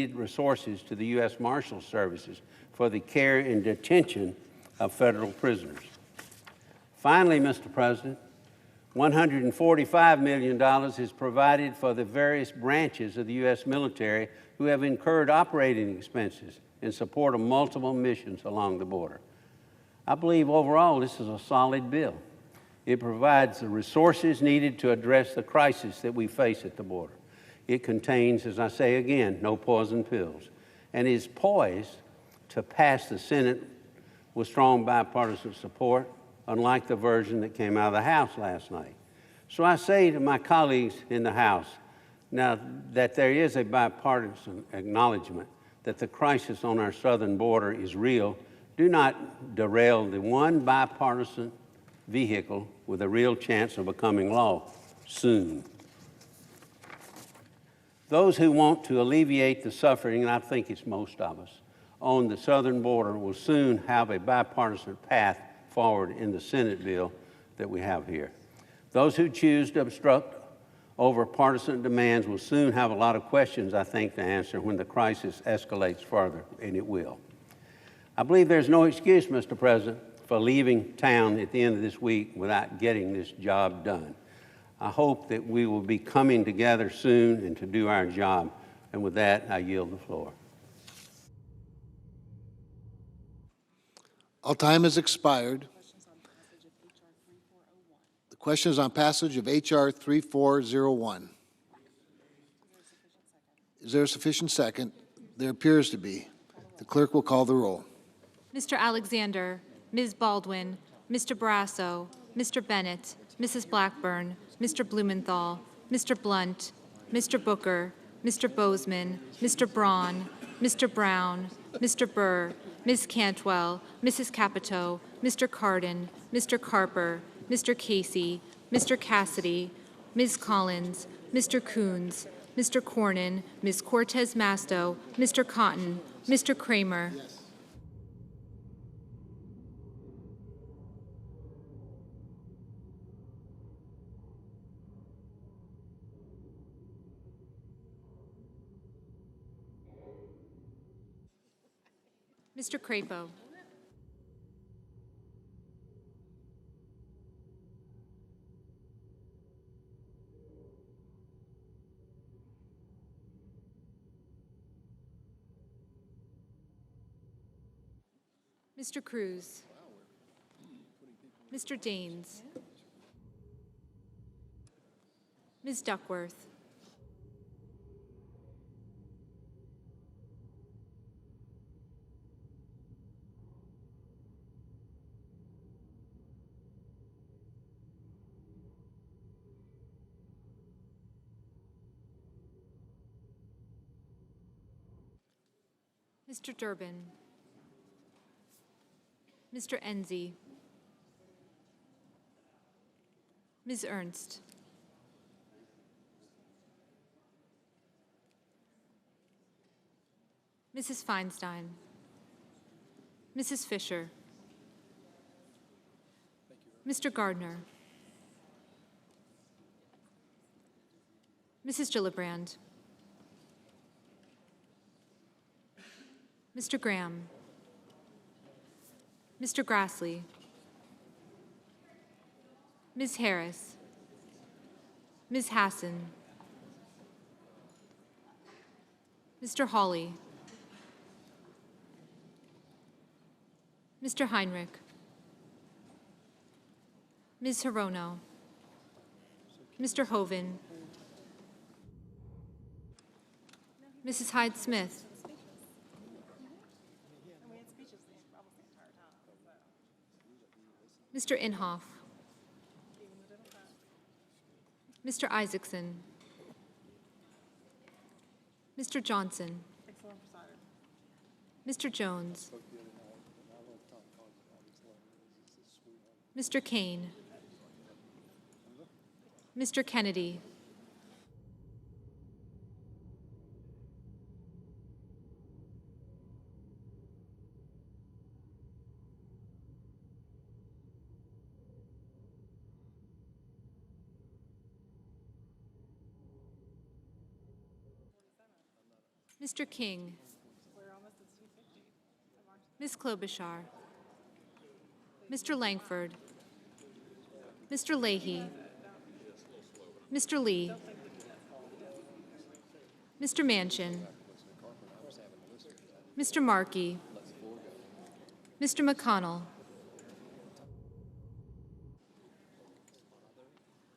resources to the U.S. Marshals Services for the care and detention of federal prisoners. Finally, Mr. President, $145 million is provided for the various branches of the U.S. military who have incurred operating expenses in support of multiple missions along the border. I believe overall this is a solid bill. It provides the resources needed to address the crisis that we face at the border. It contains, as I say again, no poison pills, and is poised to pass the Senate with strong bipartisan support, unlike the version that came out of the House last night. So I say to my colleagues in the House, now that there is a bipartisan acknowledgement that the crisis on our southern border is real, do not derail the one bipartisan vehicle with a real chance of becoming law soon. Those who want to alleviate the suffering, and I think it's most of us, on the southern border will soon have a bipartisan path forward in the Senate bill that we have here. Those who choose to obstruct over partisan demands will soon have a lot of questions, I think, to answer when the crisis escalates further, and it will. I believe there's no excuse, Mr. President, for leaving town at the end of this week without getting this job done. I hope that we will be coming together soon and to do our job. And with that, I yield the floor. All time has expired. The question is on passage of H.R. 3401. Is there a sufficient second? There appears to be. The clerk will call the roll. Mr. Alexander, Ms. Baldwin, Mr. Barrasso, Mr. Bennett, Mrs. Blackburn, Mr. Blumenthal, Mr. Blunt, Mr. Booker, Mr. Bozeman, Mr. Braun, Mr. Brown, Mr. Burr, Ms. Cantwell, Mrs. Capito, Mr. Cardin, Mr. Carper, Mr. Casey, Mr. Cassidy, Ms. Collins, Mr. Coons, Mr. Cornyn, Ms. Cortez Masto, Mr. Cotton, Mr. Kramer. Yes. Mr. Crapo. Mr. Cruz. Mr. Daines. Ms. Duckworth. Mr. Durbin. Mr. Enzi. Ms. Ernst. Mrs. Feinstein. Mrs. Fisher. Mr. Gardner. Mrs. Gillibrand. Mr. Graham. Mr. Grassley. Ms. Harris. Ms. Hassan. Mr. Hawley. Mr. Heinrich. Ms. Hirono. Mr. Hoven. Mrs. Hyde-Smith. Mr. Inhofe. Mr. Isaacson. Mr. Johnson. Mr. Jones. Mr. Kane. Mr. Kennedy. Mr. King, Ms. Klobuchar, Mr. Langford, Mr. Leahy, Mr. Lee, Mr. Manchin, Mr. Markey, Mr. McConnell,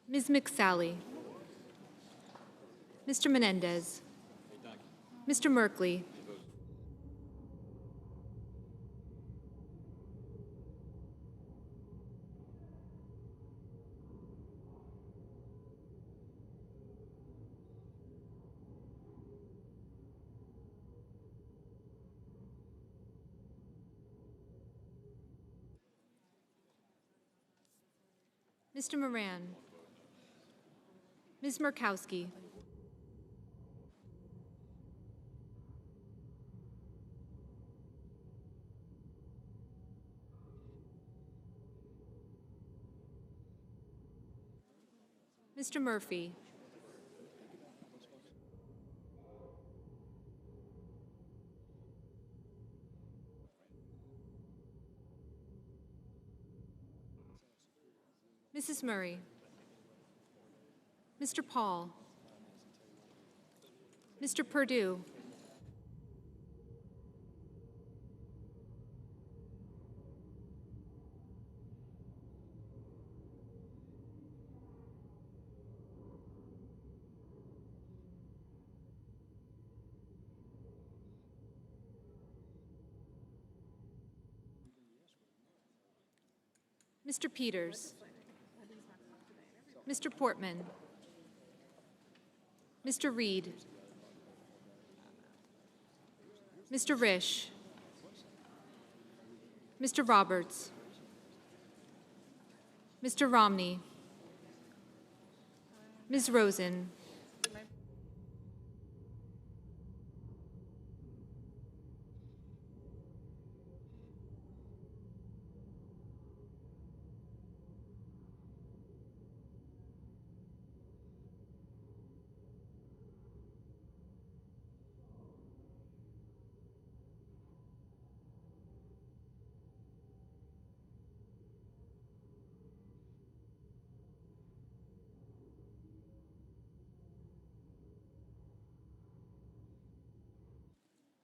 Ms. McSally, Mr. Menendez, Mr. Merkley, Mr. Moran, Ms. Murkowski, Mr. Murphy, Mrs. Murray, Mr. Paul, Mr. Perdue, Mr. Peters, Mr. Portman, Mr. Reed, Mr. Risch, Mr. Roberts, Mr. Romney, Ms. Rosen,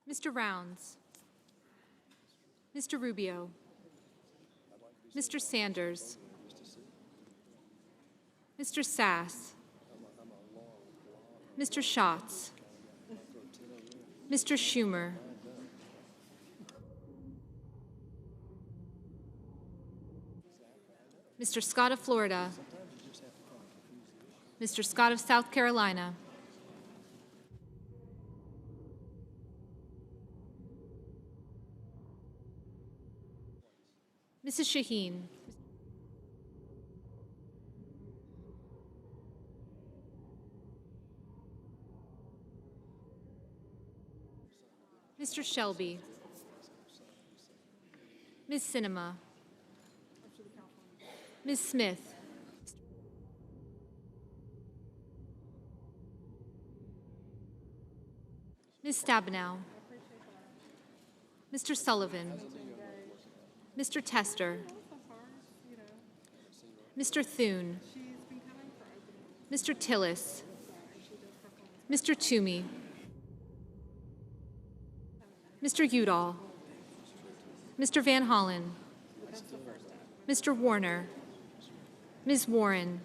Mr. Rounds, Mr. Rubio, Mr. Sanders, Mr. Sass, Mr. Schatz, Mr. Schumer, Mr. Scott of Florida, Mr. Scott of South Carolina, Mrs. Shaheen, Mr. Shelby, Ms. Sinema, Ms. Smith, Ms. Stabenow, Mr. Sullivan, Mr. Tester, Mr. Thune, Mr. Tillis, Mr. Toomey, Mr. Udall, Mr. Van Hollen, Mr. Warner, Ms. Warren,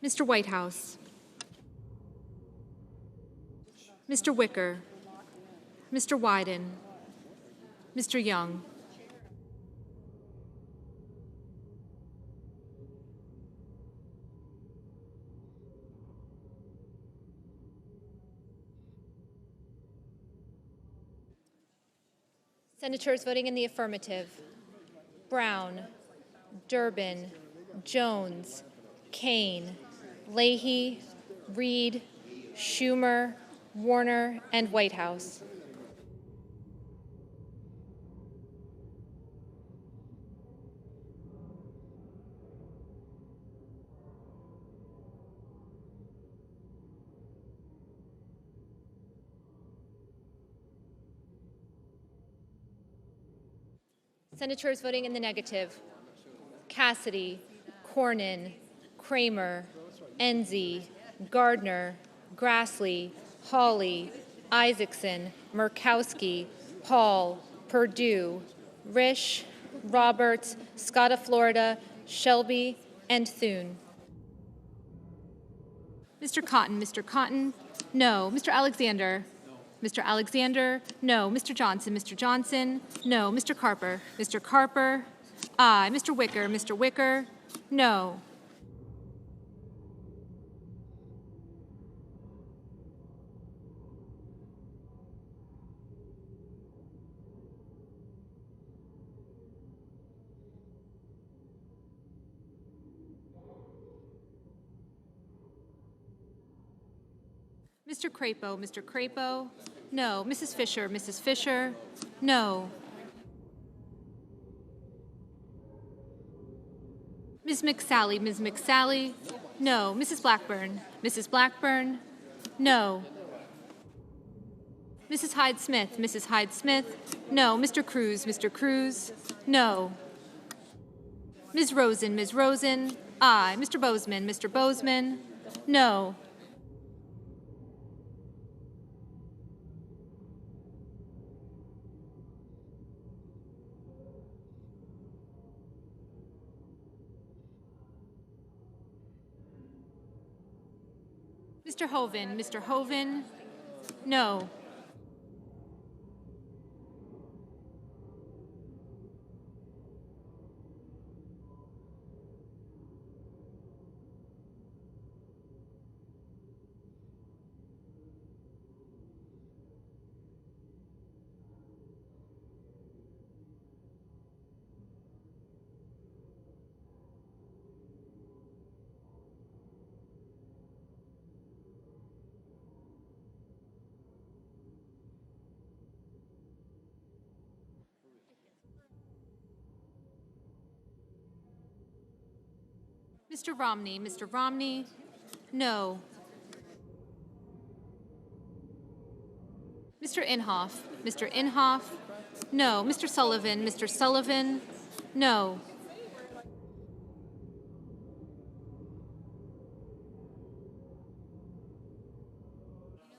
Mr. Whitehouse, Mr. Wicker, Mr. Wyden, Mr. Young, Senators voting in the affirmative: Brown, Durbin, Jones, Kane, Leahy, Reed, Schumer, Warner, and Whitehouse. Senators voting in the negative: Cassidy, Cornyn, Kramer, Enzi, Gardner, Grassley, Hawley, Isaacson, Murkowski, Paul, Perdue, Risch, Roberts, Scott of Florida, Shelby, and Thune. Mr. Cotton, no. Mr. Alexander, no. Mr. Johnson, no. Mr. Carper, aye. Mr. Wicker, no. Mr. Crapo, no. Mrs. Fisher, no. Ms. McSally, no. Mrs. Blackburn, no. Mrs. Hyde Smith, no. Mr. Cruz, no. Ms. Rosen, aye. Mr. Bozeman, no. Mr. Hoven, no. Mr. Romney, no. Mr. Inhofe, no. Mr. Sullivan, no.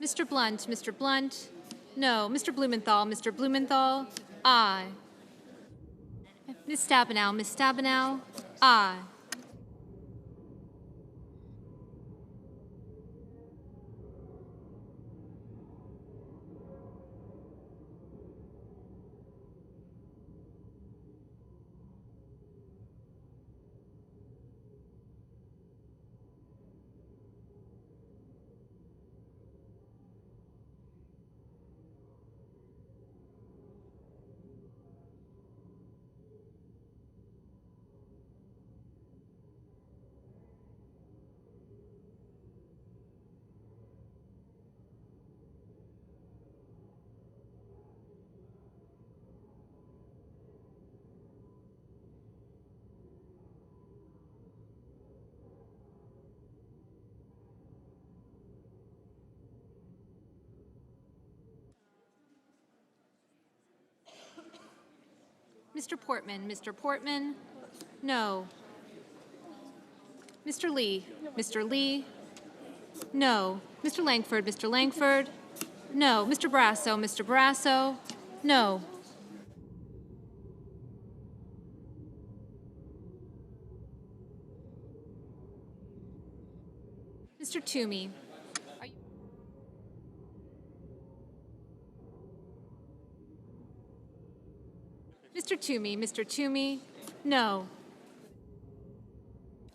Mr. Blunt, no. Mr. Blumenthal, aye. Ms. Stabenow, aye. Mr. Portman, no. Mr. Lee, no. Mr. Langford, no. Mr. Barrasso, no. Mr. Toomey, Mr. Toomey, no.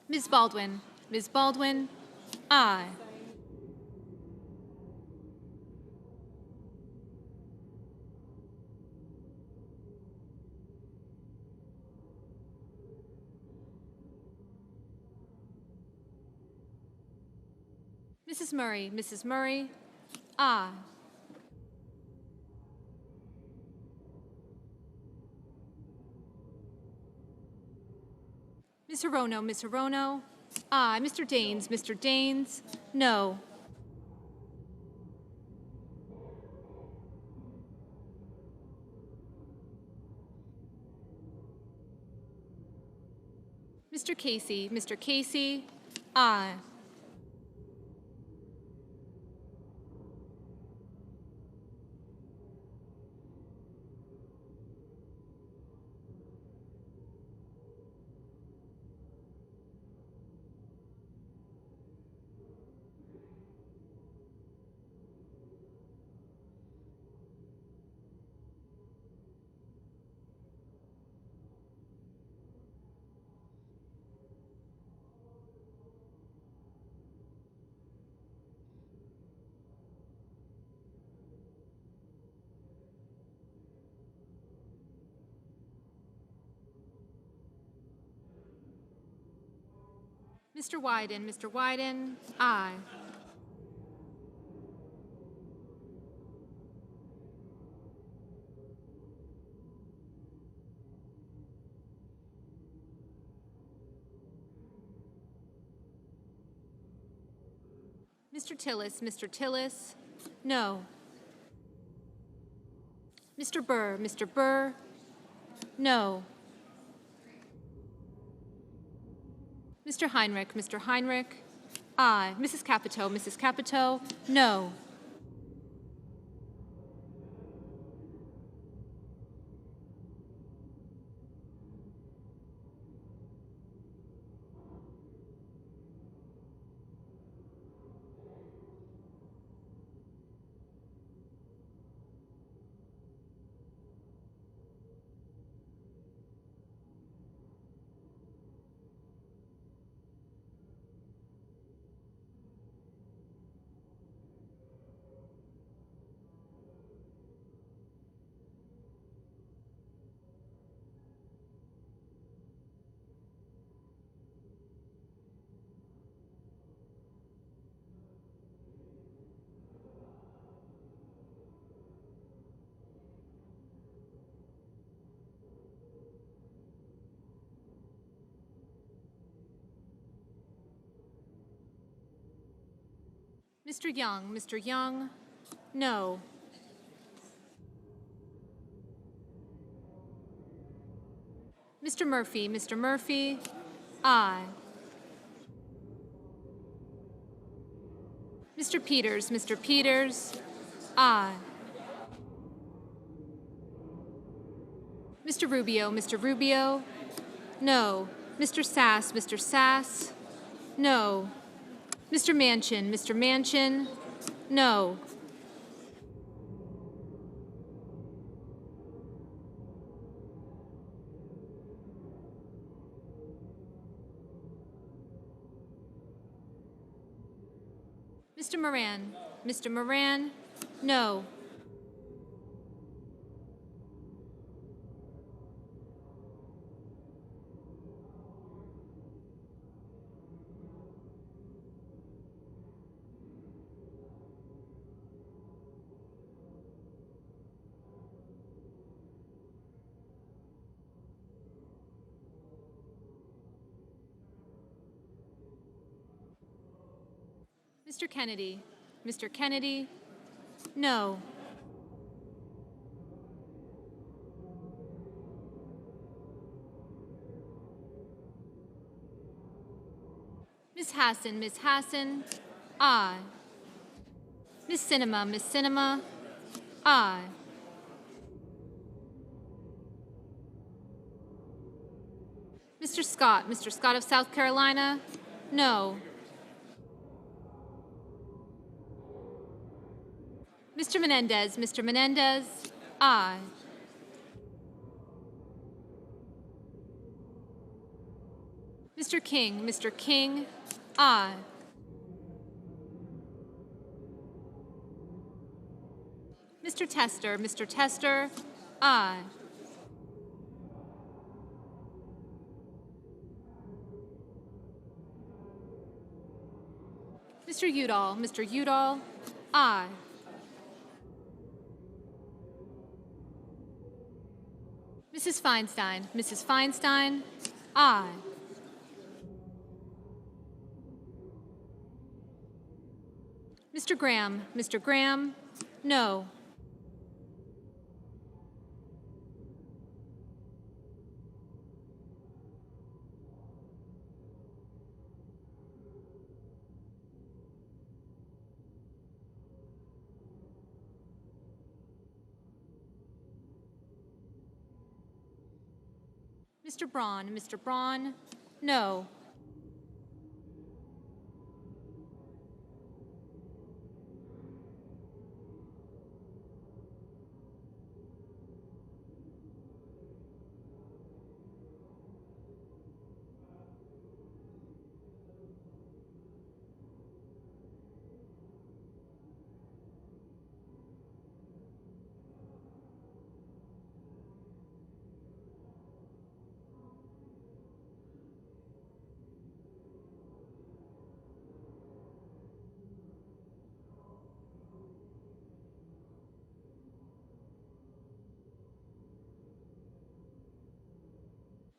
Ms. Baldwin, aye. Mrs. Murray, aye. Ms. Hirono, aye. Mr. Daines, no. Mr. Casey, Mr. Casey, aye. Mr. Wyden, aye. Mr. Tillis, no. Mr. Burr, no. Mr. Heinrich, aye. Mrs. Capito, no. Mr. Young, no. Mr. Murphy, aye. Mr. Peters, aye. Mr. Rubio, no. Mr. Sass, no. Mr. Manchin, no. Mr. Moran, no. Mr. Kennedy, no. Ms. Hassan, aye. Miss Cinema, aye. Mr. Scott of South Carolina, no. Mr. Menendez, aye. Mr. King, aye. Mr. Tester, aye. Mr. Udall, aye. Mrs. Feinstein, aye. Mr. Graham, no. Mr. Braun, no.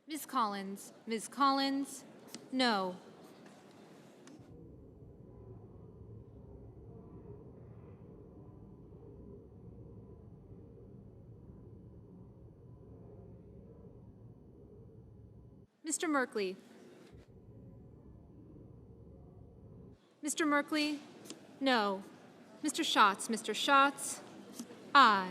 Ms. Collins, no. Mr. Merkley. Mr. Merkley, no. Mr. Schatz, aye.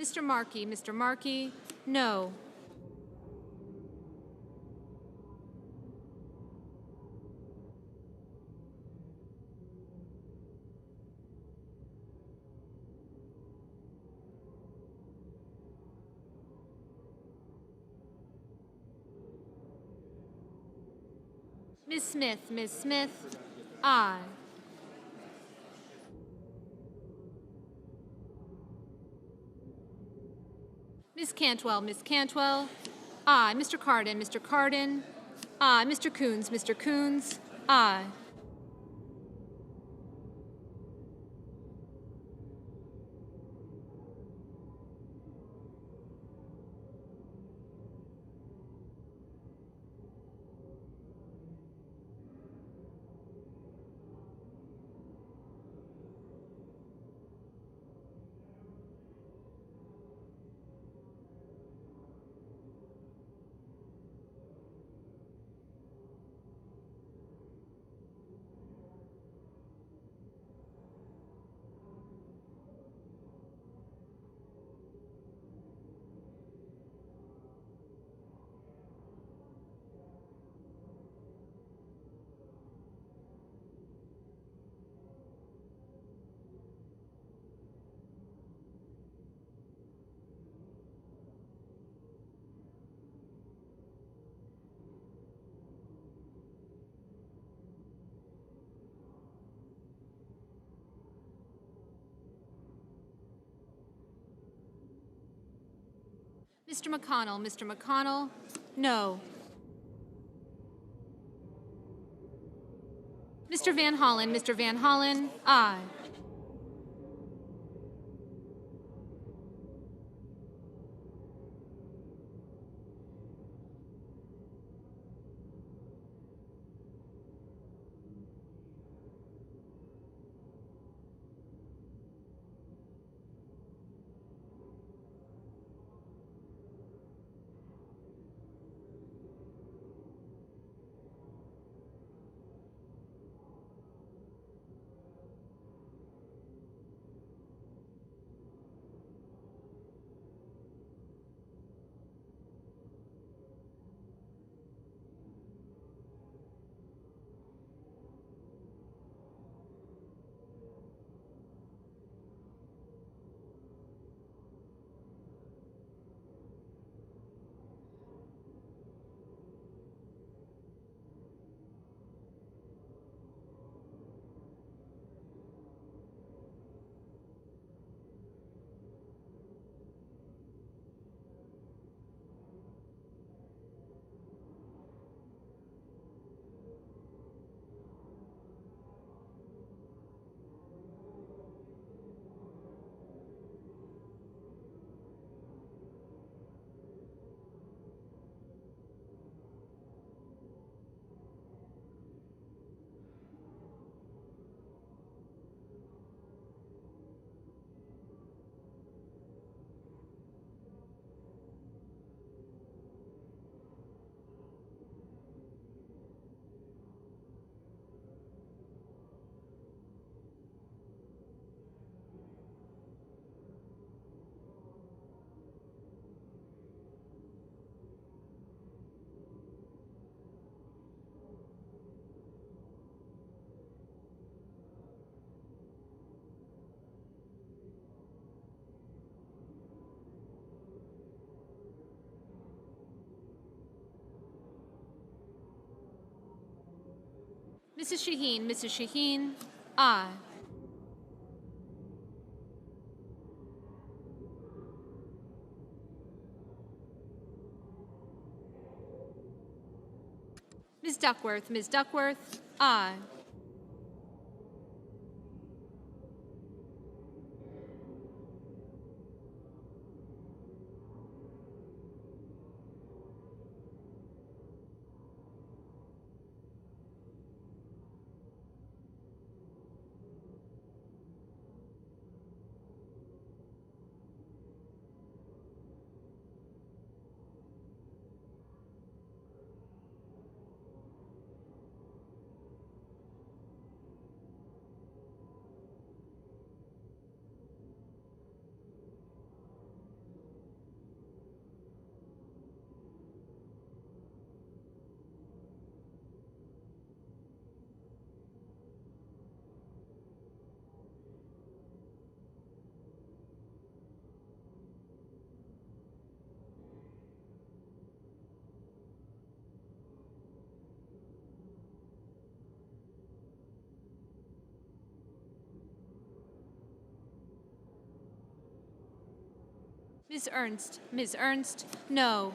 Mr. Markey, no. Ms. Smith, aye. Ms. Cantwell, aye. Mr. Cardin, aye. Mr. Coons, aye. Mr. McConnell, no. Mr. Van Hollen, aye. Mrs. Shaheen, aye. Ms. Duckworth, aye. Ms. Ernst, no.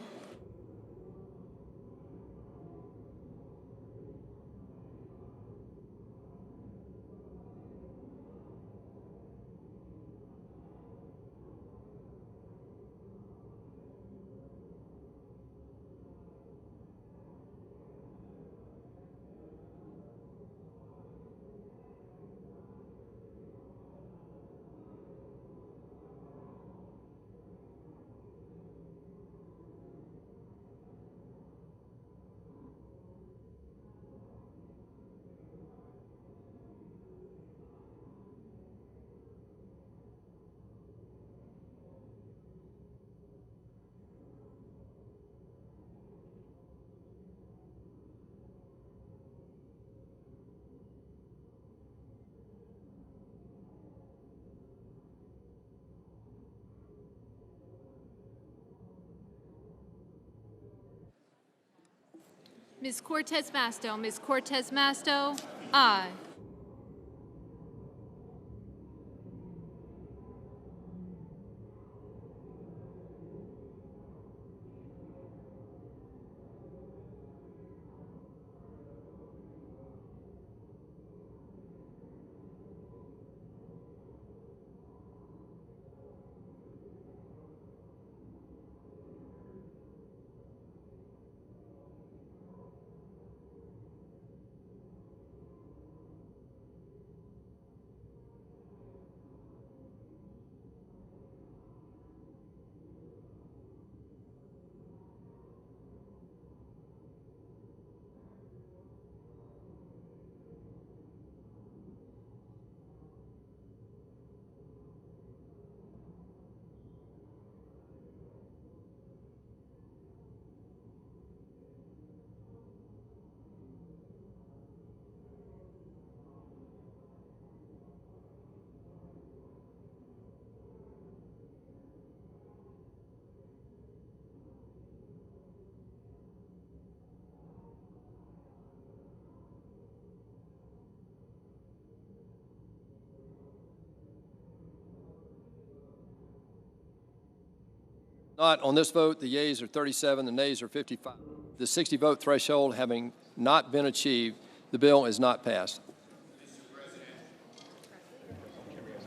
Ms. Cortez Masto, aye. Not on this vote, the yeas are 37, the nays are 55. The 60-vote threshold having not been achieved, the bill is not passed.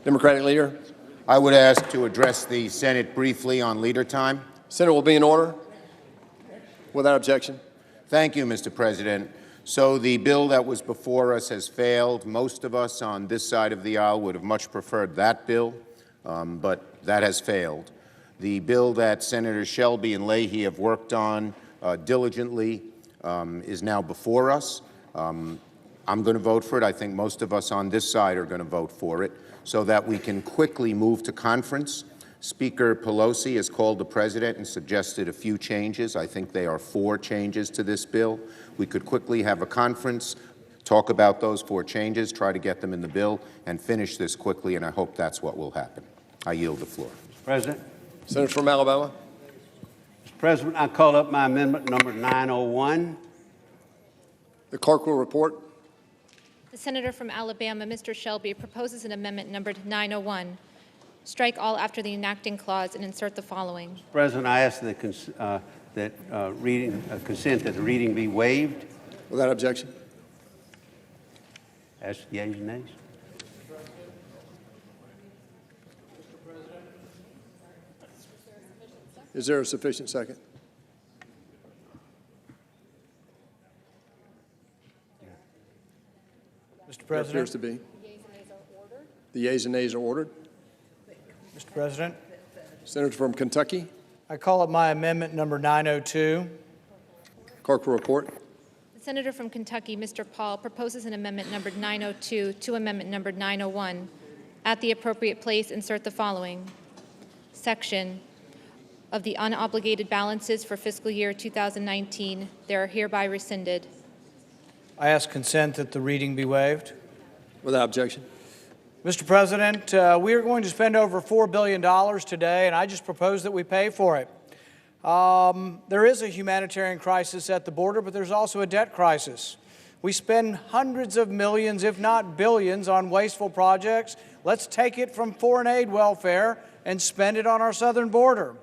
Democratic Leader. I would ask to address the Senate briefly on leader time. Senate will be in order. Without objection. Thank you, Mr. President. So the bill that was before us has failed. Most of us on this side of the aisle would have much preferred that bill, but that has failed. The bill that Senators Shelby and Leahy have worked on diligently is now before us. I'm going to vote for it. I think most of us on this side are going to vote for it so that we can quickly move to conference. Speaker Pelosi has called the president and suggested a few changes. I think they are 4 changes to this bill. We could quickly have a conference, talk about those 4 changes, try to get them in the bill, and finish this quickly, and I hope that's what will happen. I yield the floor. President. Senator from Alabama. Mr. President, I call up my amendment number 901. The clerk will report. The senator from Alabama, Mr. Shelby, proposes an amendment numbered 901. Strike all after the enacting clause and insert the following. President, I ask that consent that the reading be waived. Without objection. Ask yeas and nays. Is there a sufficient second? Mr. There appears President. to be. The yeas and nays are ordered. Mr. President, Senator from Kentucky, I call up my amendment number 902. clerk will report. The senator from Kentucky, Mr. Paul, proposes an amendment numbered 902 to amendment numbered 901. At the appropriate place, insert the following. Section of the unobligated balances for fiscal year 2019, they are hereby rescinded. I ask consent that the reading be waived. Without objection. Mr. President, we are going to spend over $4 billion today, and I just propose that we pay for it. There is a humanitarian crisis at the border, but there's also a debt crisis. We spend hundreds of millions, if not billions, on wasteful projects. Let's take it from foreign aid welfare and spend it on our southern border.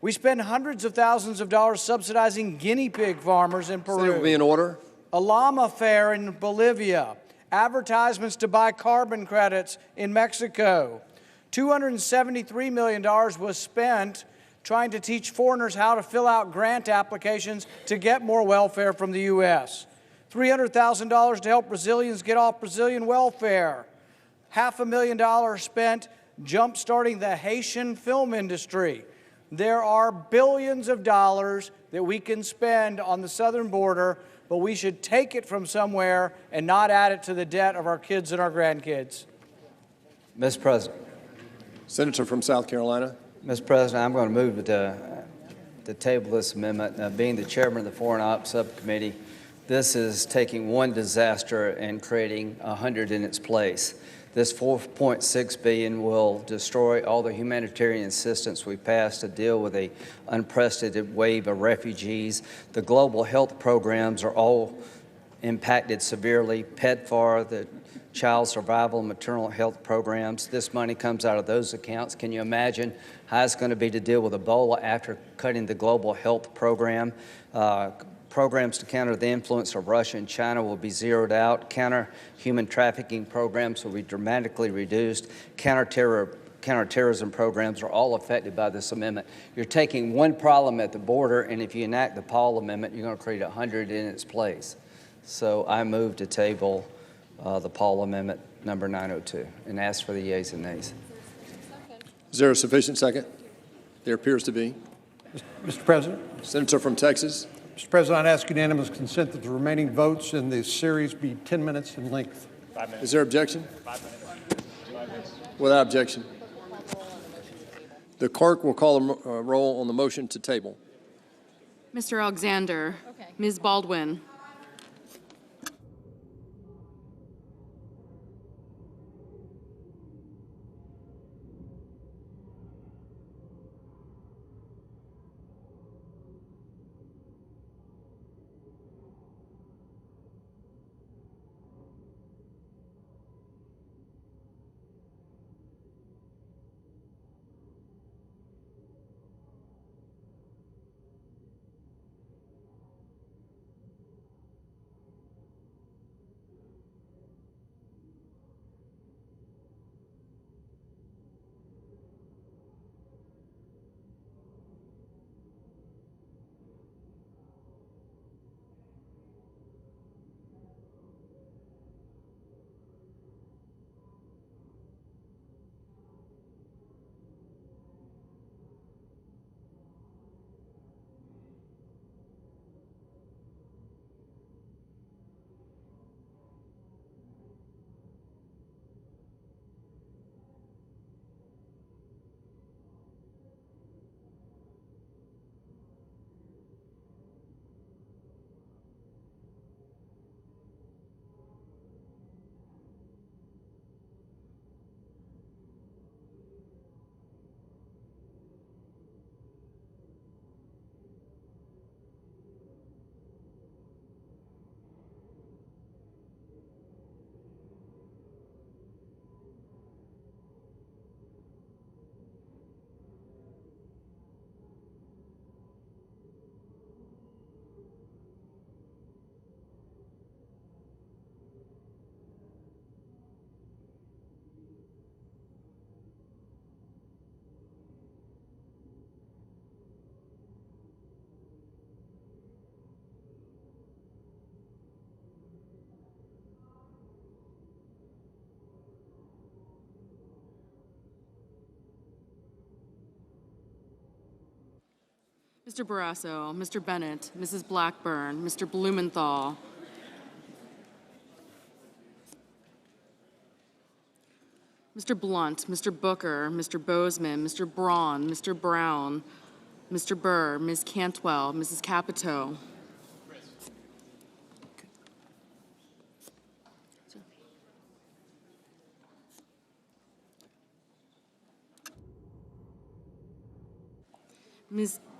We spend hundreds of thousands of dollars subsidizing guinea pig farmers in Peru. Senator will be in order. A llama fair in Bolivia, advertisements to buy carbon credits in Mexico. $273 million was spent trying to teach foreigners how to fill out grant applications to get more welfare from the U.S. $300,000 to help Brazilians get off Brazilian welfare. $500,000 spent jump-starting the Haitian film industry. There are billions of dollars that we can spend on the southern border, but we should take it from somewhere and not add it to the debt of our kids and our grandkids. Mr. President. Senator from South Carolina. Mr. President, I'm going to move to table this amendment. Being the chairman of the Foreign Ops Subcommittee, this is taking one disaster and creating 100 in its place. This $4.6 billion will destroy all the humanitarian assistance we passed to deal with an unprecedented wave of refugees. The global health programs are all impacted severely. PEDFAR, the child survival and maternal health programs, this money comes out of those accounts. Can you imagine how it's going to be to deal with Ebola after cutting the global health program? Programs to counter the influence of Russia and China will be zeroed out. Counter-human trafficking programs will be dramatically reduced. Counterterrorism programs are all affected by this amendment. You're taking one problem at the border, and if you enact the Paul Amendment, you're going to create 100 in its place. So I move to table the Paul Amendment number 902 and ask for the yeas and nays. Is there a sufficient second? There appears to be. Mr. President. Senator from Texas. Mr. President, I ask unanimous consent that the remaining votes in this series be 10 minutes in length. 5 minutes. Is there objection? 5 minutes. Without objection. The clerk will call the roll on the motion to table. Mr. Alexander. Okay. Ms. Baldwin. Mr. Barrasso, Mr. Bennett, Mrs. Blackburn, Mr. Blumenthal, Mr. Blunt, Mr. Booker, Mr. Bozeman, Mr. Braun, Mr. Brown, Mr. Burr, Ms. Cantwell, Mrs. Capito.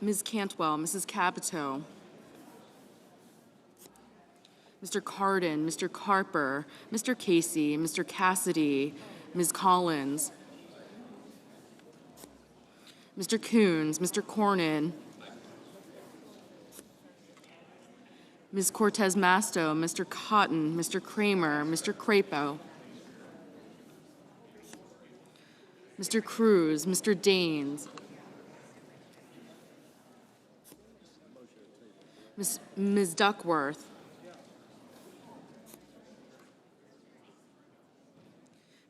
Ms. Cantwell, Mrs. Capito. Mr. Cardin, Mr. Carper, Mr. Casey, Mr. Cassidy, Ms. Collins, Mr. Coons, Mr. Cornyn, Ms. Cortez Masto, Mr. Cotton, Mr. Kramer, Mr. Crapo, Mr. Cruz, Mr. Daines, Ms. Duckworth,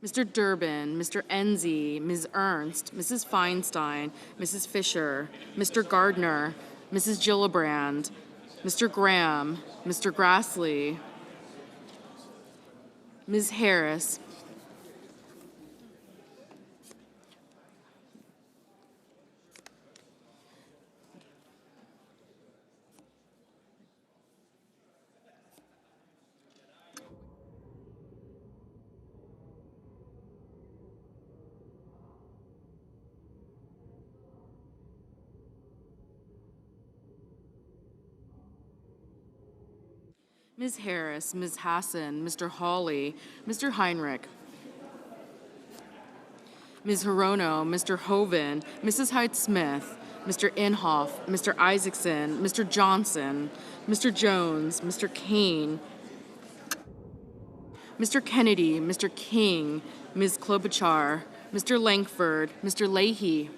Mr. Durbin, Mr. Enzi, Ms. Ernst, Mrs. Feinstein, Mrs. Fisher, Mr. Gardner, Mrs. Gillibrand, Mr. Graham, Mr. Grassley, Ms. Harris, Ms. Harris, Ms. Hassan, Mr. Hawley, Mr. Heinrich, Ms. Hirono, Mr. Hoven, Mrs. Hyde-Smith, Mr. Inhofe, Mr. Isaacson, Mr. Johnson, Mr. Jones, Mr. Kane, Mr. Kennedy, Mr. King, Ms. Klobuchar, Mr. Langford, Mr. Leahy,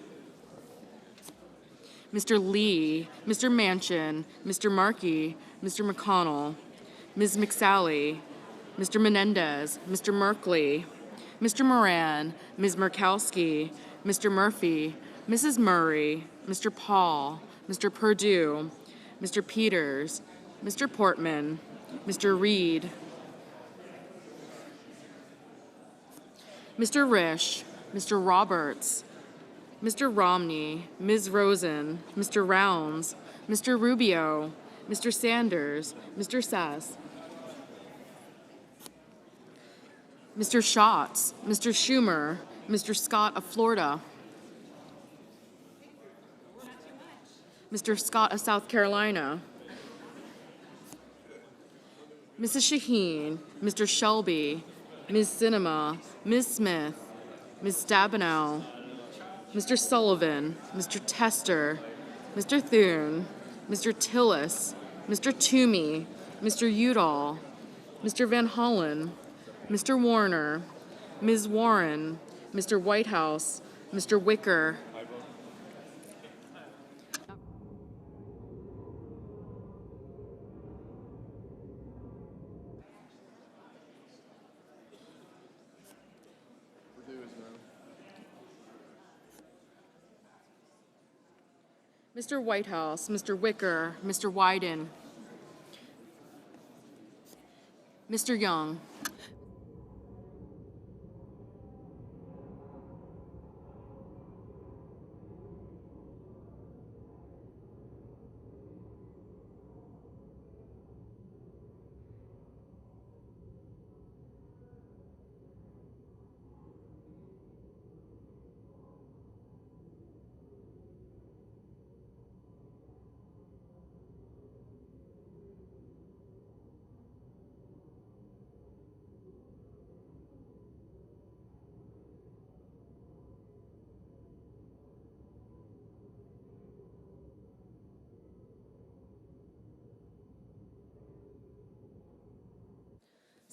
Mr. Lee, Mr. Manchin, Mr. Markey, Mr. McConnell, Ms. McSally, Mr. Menendez, Mr. Merkley, Mr. Moran, Ms. Murkowski, Mr. Murphy, Mrs. Murray, Mr. Paul, Mr. Perdue, Mr. Peters, Mr. Portman, Mr. Reed, Mr. Risch, Mr. Roberts, Mr. Romney, Ms. Rosen, Mr. Rounds, Mr. Rubio, Mr. Sanders, Mr. Sass, Mr. Schatz, Mr. Schumer, Mr. Scott of Florida, Mr. Scott of South Carolina, Mrs. Shaheen, Mr. Shelby, Ms. Sinema, Ms. Smith, Ms. Stabenow, Mr. Sullivan, Mr. Tester, Mr. Thune, Mr. Tillis, Mr. Toomey, Mr. Udall, Mr. Van Hollen, Mr. Warner, Ms. Warren, Mr. Whitehouse, Mr. Wicker, Mr. Whitehouse, Mr. Wicker, Mr. Wyden, Mr. Young,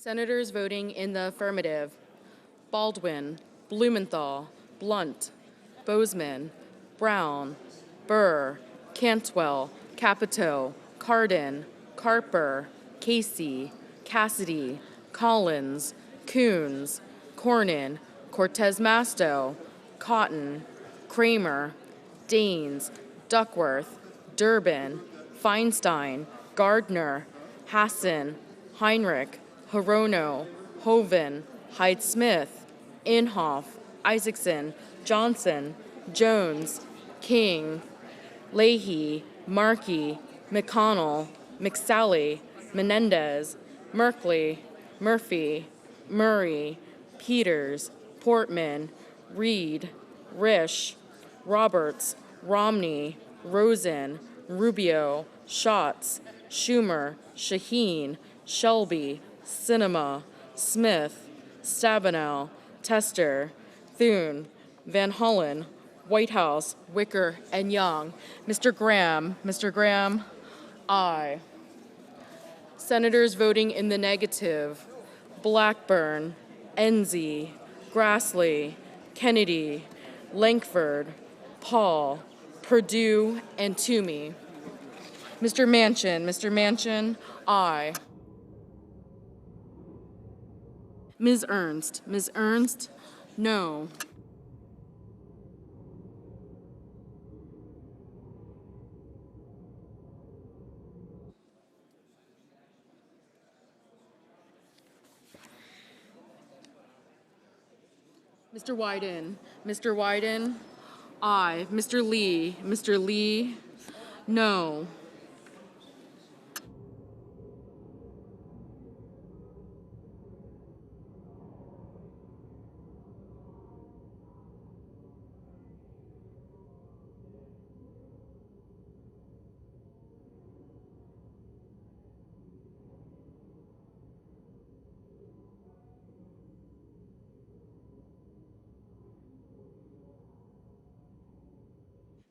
Senators voting in the affirmative: Baldwin, Blumenthal, Blunt, Bozeman, Brown, Burr, Cantwell, Capito, Cardin, Carper, Casey, Cassidy, Collins, Coons, Cornyn, Cortez Masto, Cotton, Kramer, Daines, Duckworth, Durbin, Feinstein, Gardner, Hassan, Heinrich, Hirono, Hoven, Hyde-Smith, Inhofe, Isaacson, Johnson, Jones, King, Leahy, Markey, McConnell, McSally, Menendez, Merkley, Murphy, Murray, Peters, Portman, Reed, Risch, Roberts, Romney, Rosen, Rubio, Schatz, Schumer, Shaheen, Shelby, Sinema, Smith, Stabenow, Tester, Thune, Van Hollen, Whitehouse, Wicker, and Young. Mr. Graham, aye. Senators voting in the negative: Blackburn, Enzi, Grassley, Kennedy, Lankford, Paul, Perdue, and Toomey. Mr. Manchin, aye. Ms. Ernst, no. Mr. Wyden, aye. Mr. Lee, no.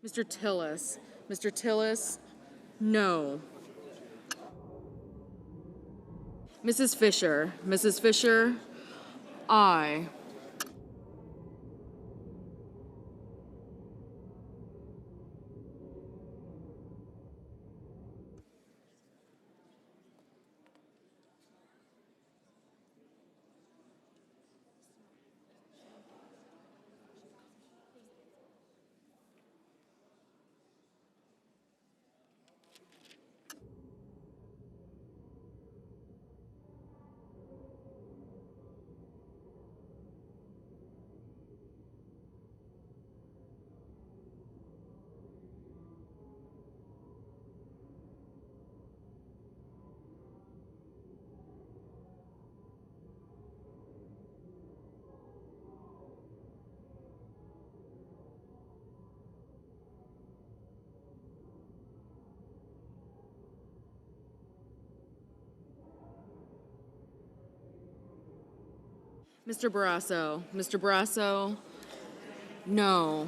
Mr. Tillis, no. Mrs. Fisher, aye. Mr. Barrasso, no.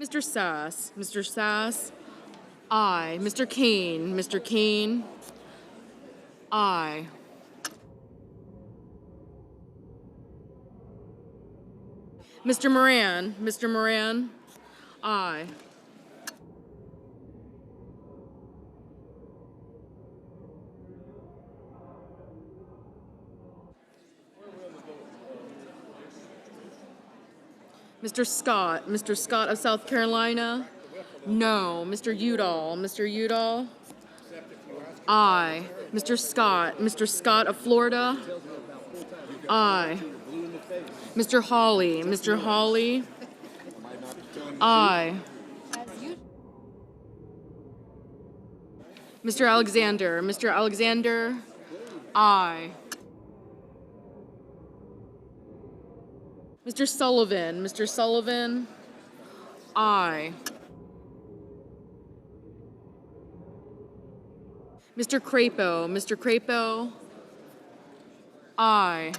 Mr. Sass, aye. Mr. Kane, aye. Mr. Moran, aye. Mr. Scott of South Carolina, no. Mr. Udall, aye. Mr. Scott of Florida, aye. Mr. Hawley, aye. Mr. Alexander, aye. Mr. Sullivan, aye. Mr. Crapo, aye.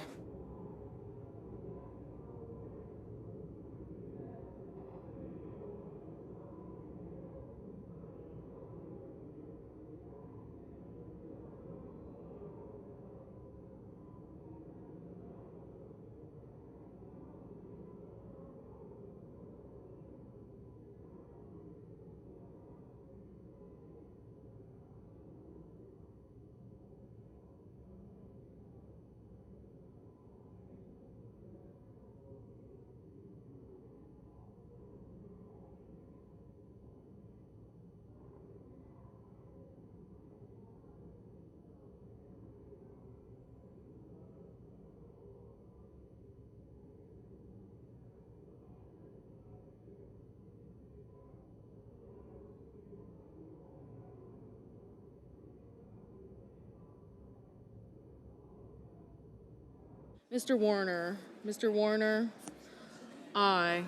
Mr. Warner. Mr. Warner, aye.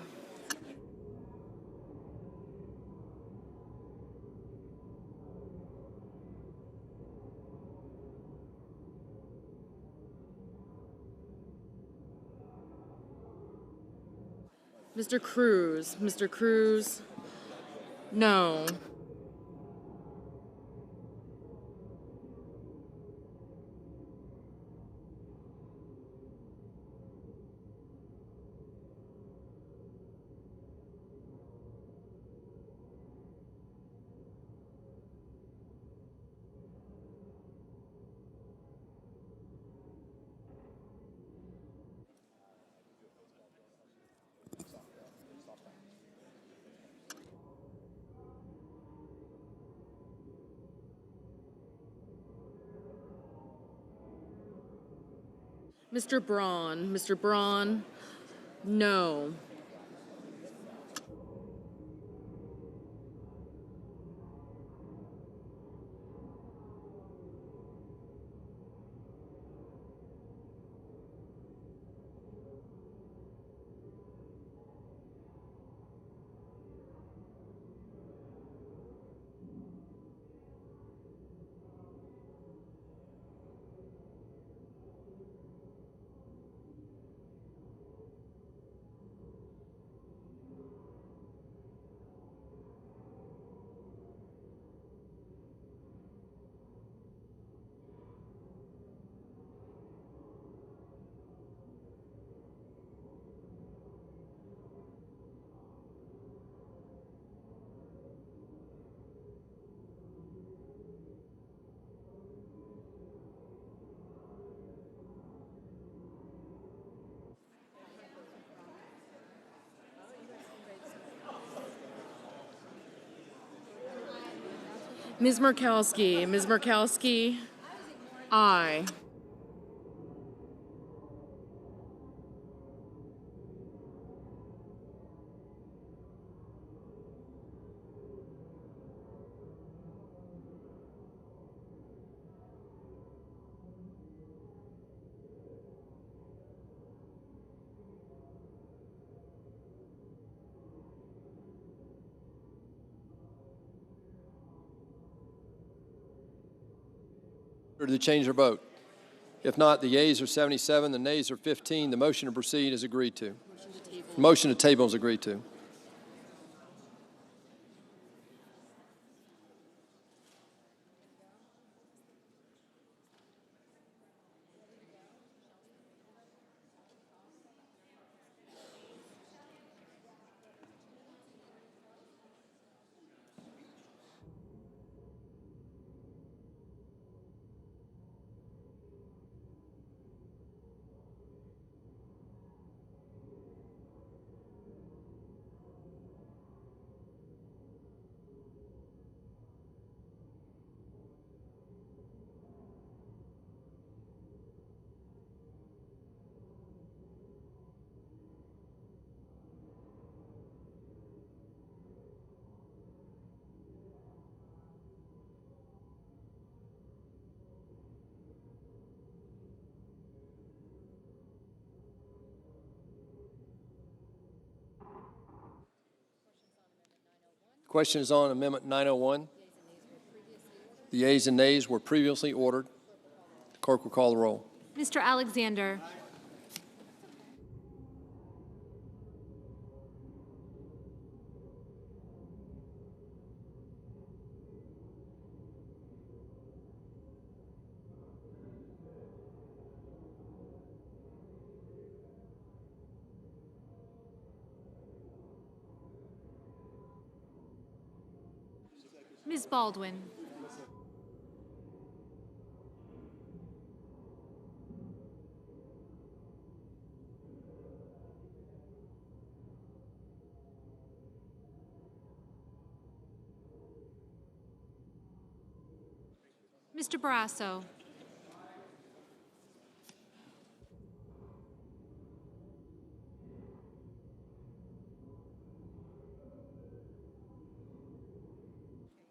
Mr. Cruz. Mr. Cruz, no. Mr. Braun. Mr. Braun, no. Ms. Murkowski. Ms. Murkowski, aye. To change their vote? If not, the yeas are 77, the nays are 15. The motion to proceed is agreed to. Motion to table is agreed to. Question is on Amendment 901. The yeas and nays were previously ordered. The clerk will call the roll. Mr. Alexander. Ms. Baldwin. Mr. Barrasso.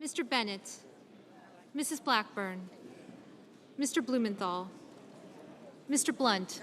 Mr. Bennett. Mrs. Blackburn. Mr. Blumenthal. Mr. Blunt.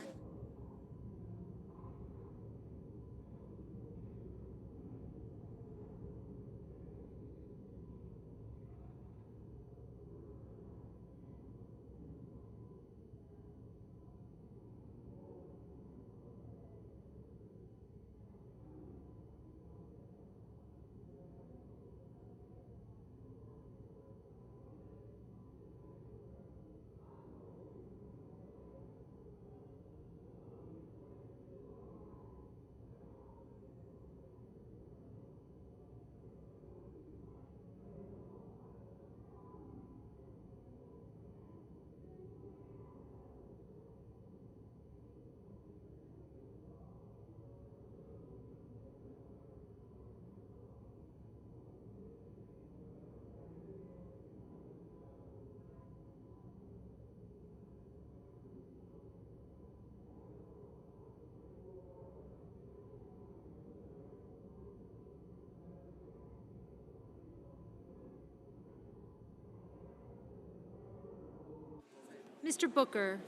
Mr. Booker,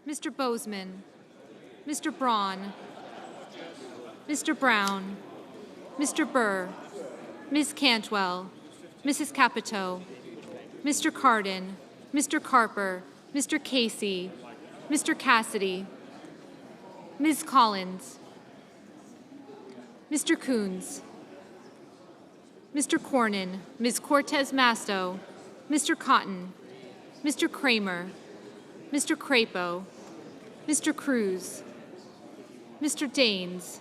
Mr. Bozeman, Mr. Braun, Mr. Brown, Mr. Burr, Ms. Cantwell, Mrs. Capito, Mr. Cardin, Mr. Carper, Mr. Casey, Mr. Cassidy, Ms. Collins, Mr. Coons, Mr. Cornyn, Ms. Cortez Masto, Mr. Cotton, Mr. Kramer, Mr. Crapo, Mr. Cruz, Mr. Daines,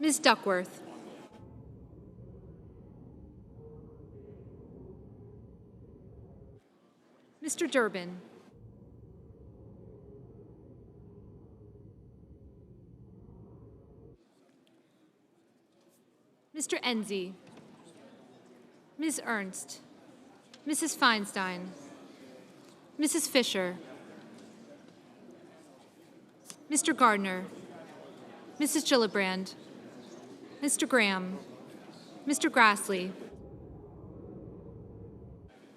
Ms. Duckworth, Mr. Durbin, Mr. Enzi, Ms. Ernst, Mrs. Feinstein, Mrs. Fisher, Mr. Gardner, Mrs. Gillibrand, Mr. Graham, Mr. Grassley,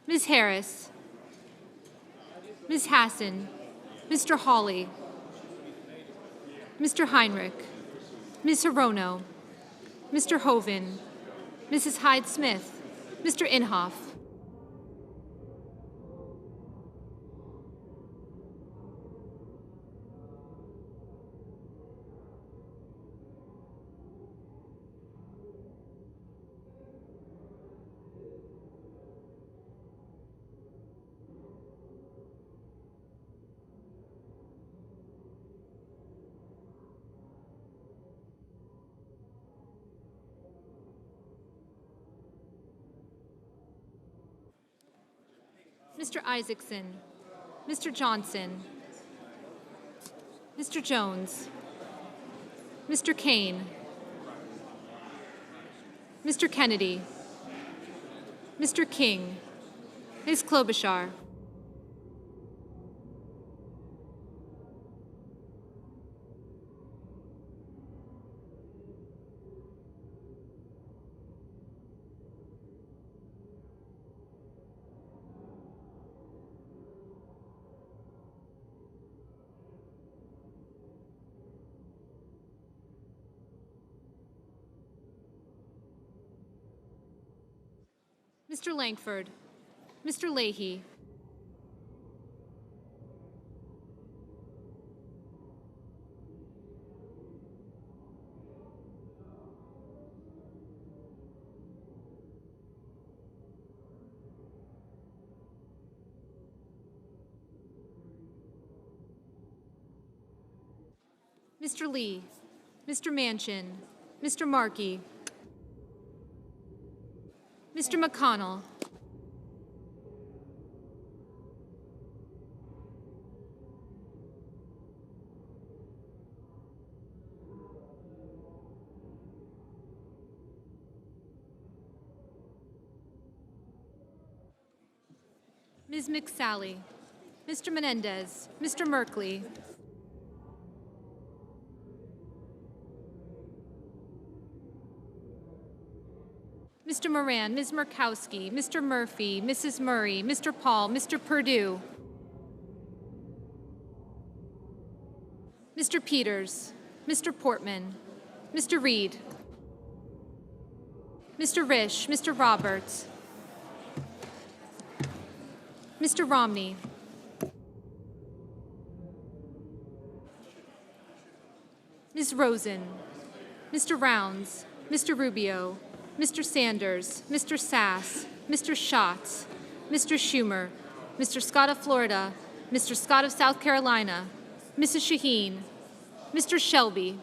Ms. Harris, Ms. Hassan, Mr. Hawley, Mr. Heinrich, Ms. Hirono, Mr. Hoven, Mrs. Hyde-Smith, Mr. Inhofe, Mr. Isaacson, Mr. Johnson, Mr. Jones, Mr. Kane, Mr. Kennedy, Mr. King, Ms. Klobuchar, Mr. Langford, Mr. Leahy, Mr. Lee, Mr. Manchin, Mr. Markey, Mr. McConnell, Ms. McSally, Mr. Menendez, Mr. Merkley, Mr. Moran, Ms. Murkowski, Mr. Murphy, Mrs. Murray, Mr. Paul, Mr. Perdue, Mr. Peters, Mr. Portman, Mr. Reed, Mr. Risch, Mr. Roberts, Mr. Romney, Ms. Rosen, Mr. Rounds, Mr. Rubio, Mr. Sanders, Mr. Sass, Mr. Schatz, Mr. Schumer, Mr. Scott of Florida, Mr. Scott of South Carolina, Mrs. Shaheen, Mr. Shelby,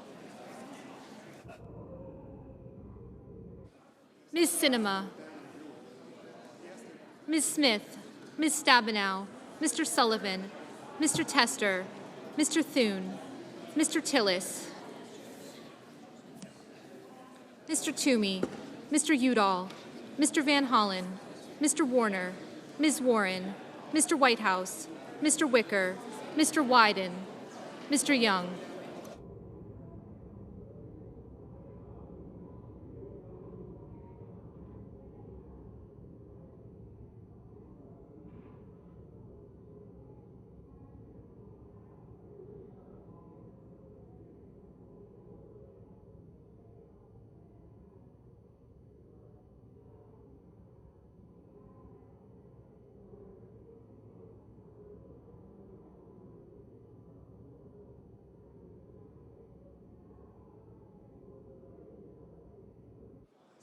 Ms. Sinema, Ms. Smith, Ms. Stabenow, Mr. Sullivan, Mr. Tester, Mr. Thune, Mr. Tillis, Mr. Toomey, Mr. Udall, Mr. Van Hollen, Mr. Warner, Ms. Warren, Mr. Whitehouse, Mr. Wicker, Mr. Wyden, Mr. Young.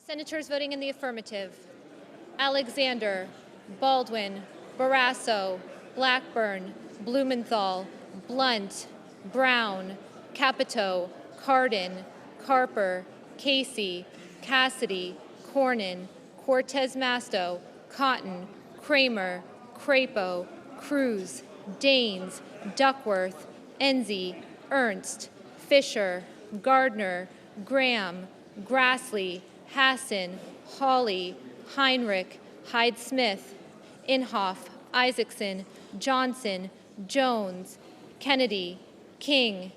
Senators voting in the affirmative: Alexander, Baldwin, Barrasso, Blackburn, Blumenthal, Blunt, Brown, Capito, Cardin, Carper, Casey, Cassidy, Cornyn, Cortez Masto, Cotton, Kramer, Crapo, Cruz, Daines, Duckworth, Enzi, Ernst, Fisher, Gardner, Graham, Grassley, Hassan, Hawley, Heinrich, Hyde-Smith, Inhofe, Isaacson, Johnson, Jones, Kennedy, King,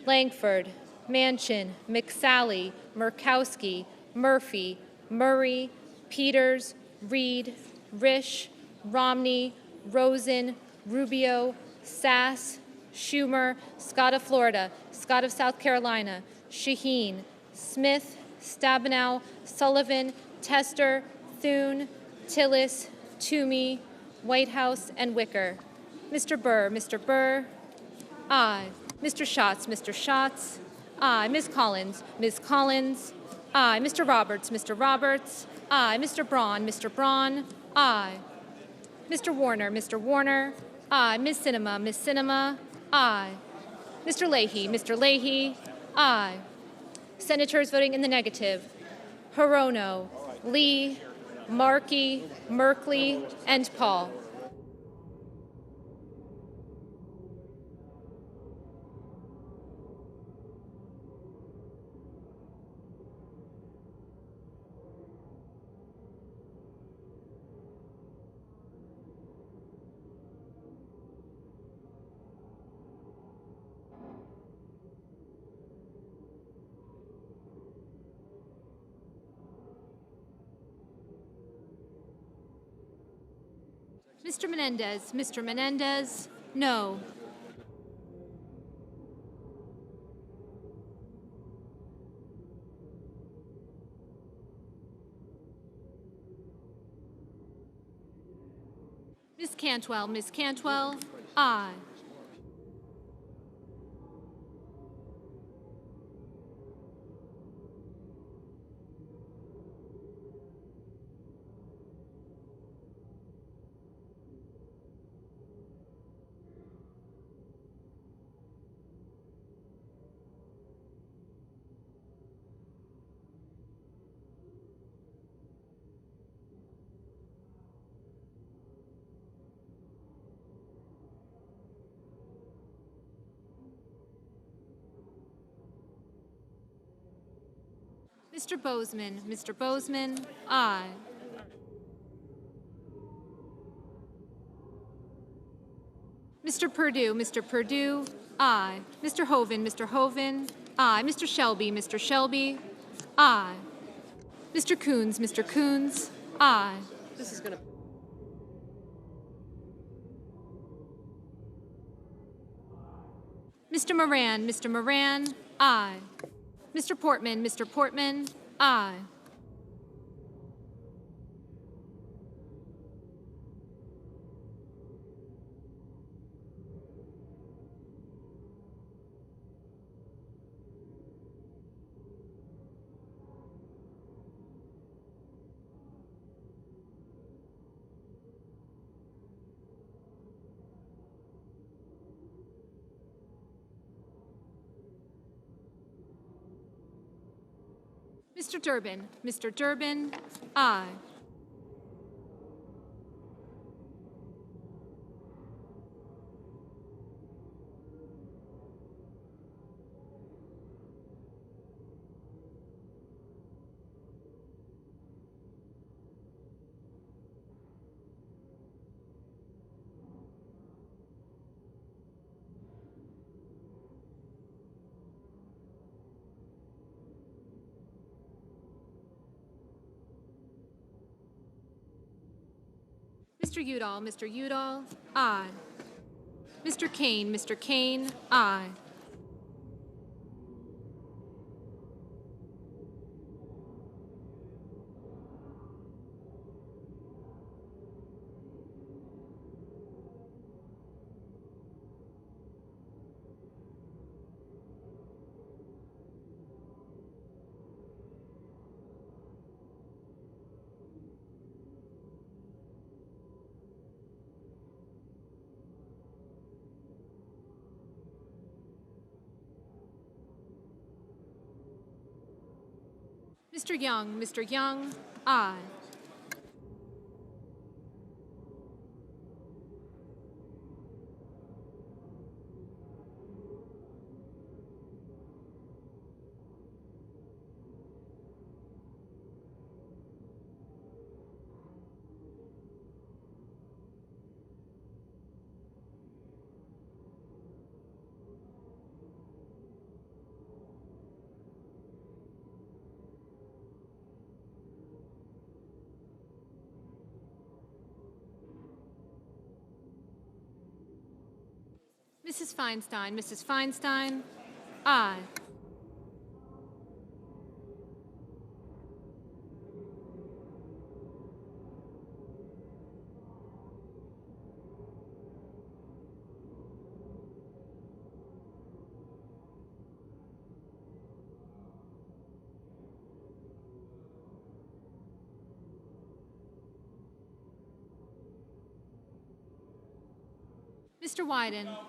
Langford, Manchin, McSally, Murkowski, Murphy, Murray, Peters, Reed, Risch, Romney, Rosen, Rubio, Sass, Schumer, Scott of Florida, Scott of South Carolina, Shaheen, Smith, Stabenow, Sullivan, Tester, Thune, Tillis, Toomey, Whitehouse, and Wicker. Mr. Burr, aye. Mr. Schatz, aye. Ms. Collins, aye. Mr. Roberts, aye. Mr. Braun, aye. Mr. Warner, aye. Ms. Sinema, aye. Mr. Leahy, aye. Senators voting in the negative: Hirono, Lee, Markey, Merkley, and Paul. Mr. Menendez, no. Ms. Cantwell, aye. Mr. Bozeman, aye. Mr. Perdue, aye. Mr. Hoven, aye. Mr. Shelby, aye. Mr. Coons, aye. This is going to. Mr. Moran, aye. Mr. Portman, aye. Mr. Durbin, aye. Mr. Udall, aye. Mr. Kane, aye. Mr. Young, aye. Mrs. Feinstein, aye.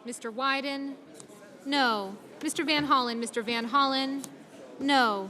Mr. Wyden, no. Mr. Van Hollen, no.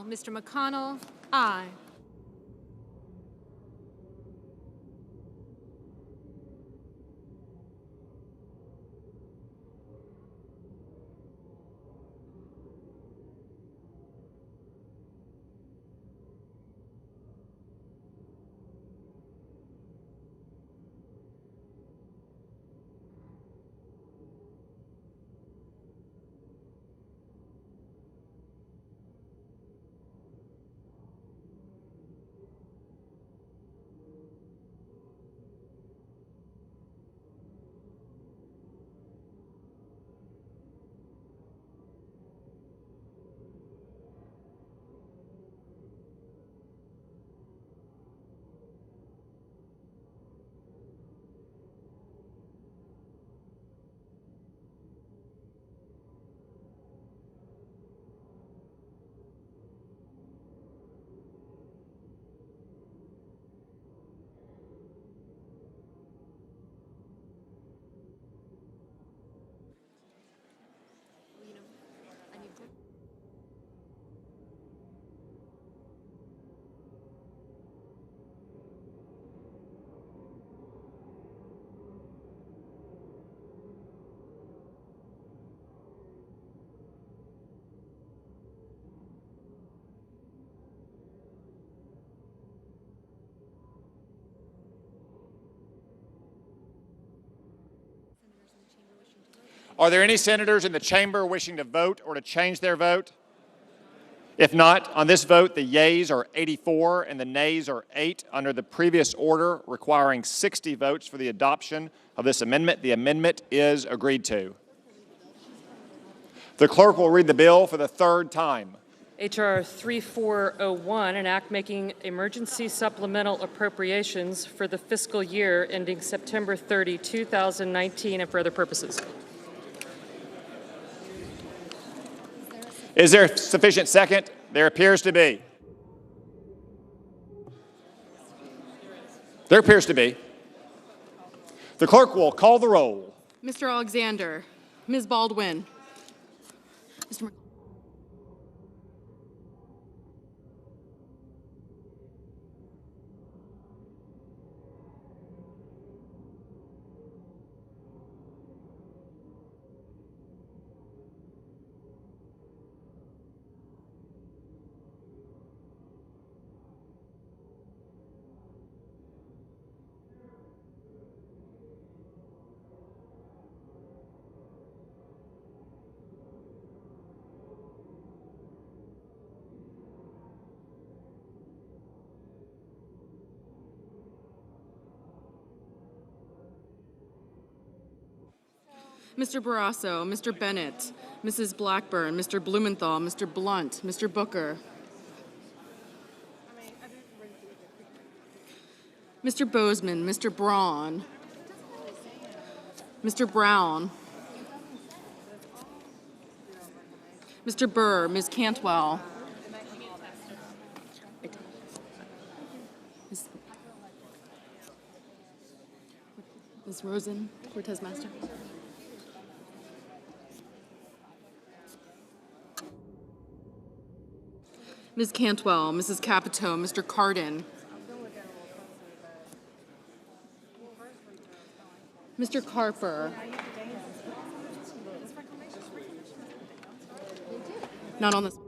Mr. McConnell, aye. Are there any senators in the chamber wishing to vote or to change their vote? If not, on this vote, the yeas are 84 and the nays are 8. Under the previous order requiring 60 votes for the adoption of this amendment, the amendment is agreed to. The clerk will read the bill for the third time. H.R. 3401, an act making emergency supplemental appropriations for the fiscal year ending September 30, 2019, and for other purposes. Is there sufficient second? There appears to be. There appears to be. The clerk will call the roll. Mr. Alexander, Ms. Baldwin, Mr. Mr. Barrasso, Mr. Bennett, Mrs. Blackburn, Mr. Blumenthal, Mr. Blunt, Mr. Booker, Mr. Bozeman, Mr. Braun, Mr. Brown, Mr. Burr, Ms. Cantwell, Ms. Rosen, Cortez Master. Ms. Cantwell, Mrs. Capito, Mr. Cardin, Mr. Carper, not on this.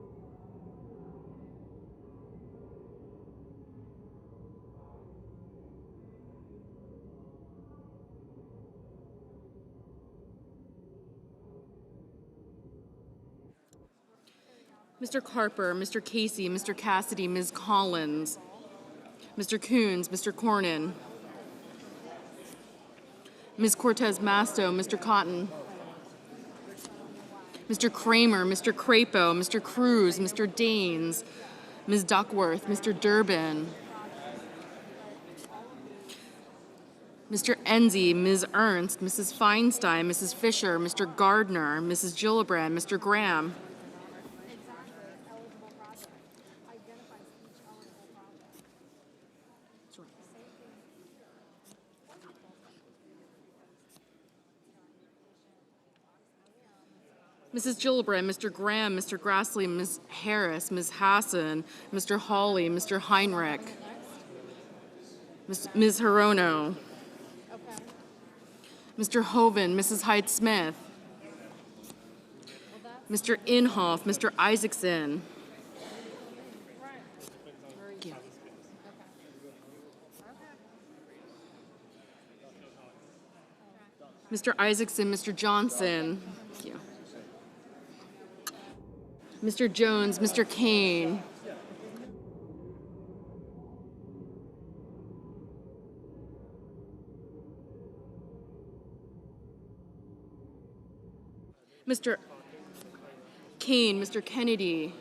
Mr. Carper, Mr. Casey, Mr. Cassidy, Ms. Collins, Mr. Coons, Mr. Cornyn, Ms. Cortez Masto, Mr. Cotton, Mr. Kramer, Mr. Crapo, Mr. Cruz, Mr. Daines, Ms. Duckworth, Mr. Durbin, Mr. Enzi, Ms. Ernst, Mrs. Feinstein, Mrs. Fisher, Mr. Gardner, Mrs. Gillibrand, Mr. Graham, Mrs. Gillibrand, Mr. Graham, Mr. Grassley, Ms. Harris, Ms. Hassan, Mr. Hawley, Mr. Heinrich, Ms. Hirono, Mr. Hoven, Mrs. Hyde-Smith, Mr. Inhofe, Mr. Isaacson, Mr. Isaacson, Mr. Johnson, thank you. Mr. Jones, Mr. Kane, Mr. Kane, Mr. Kennedy,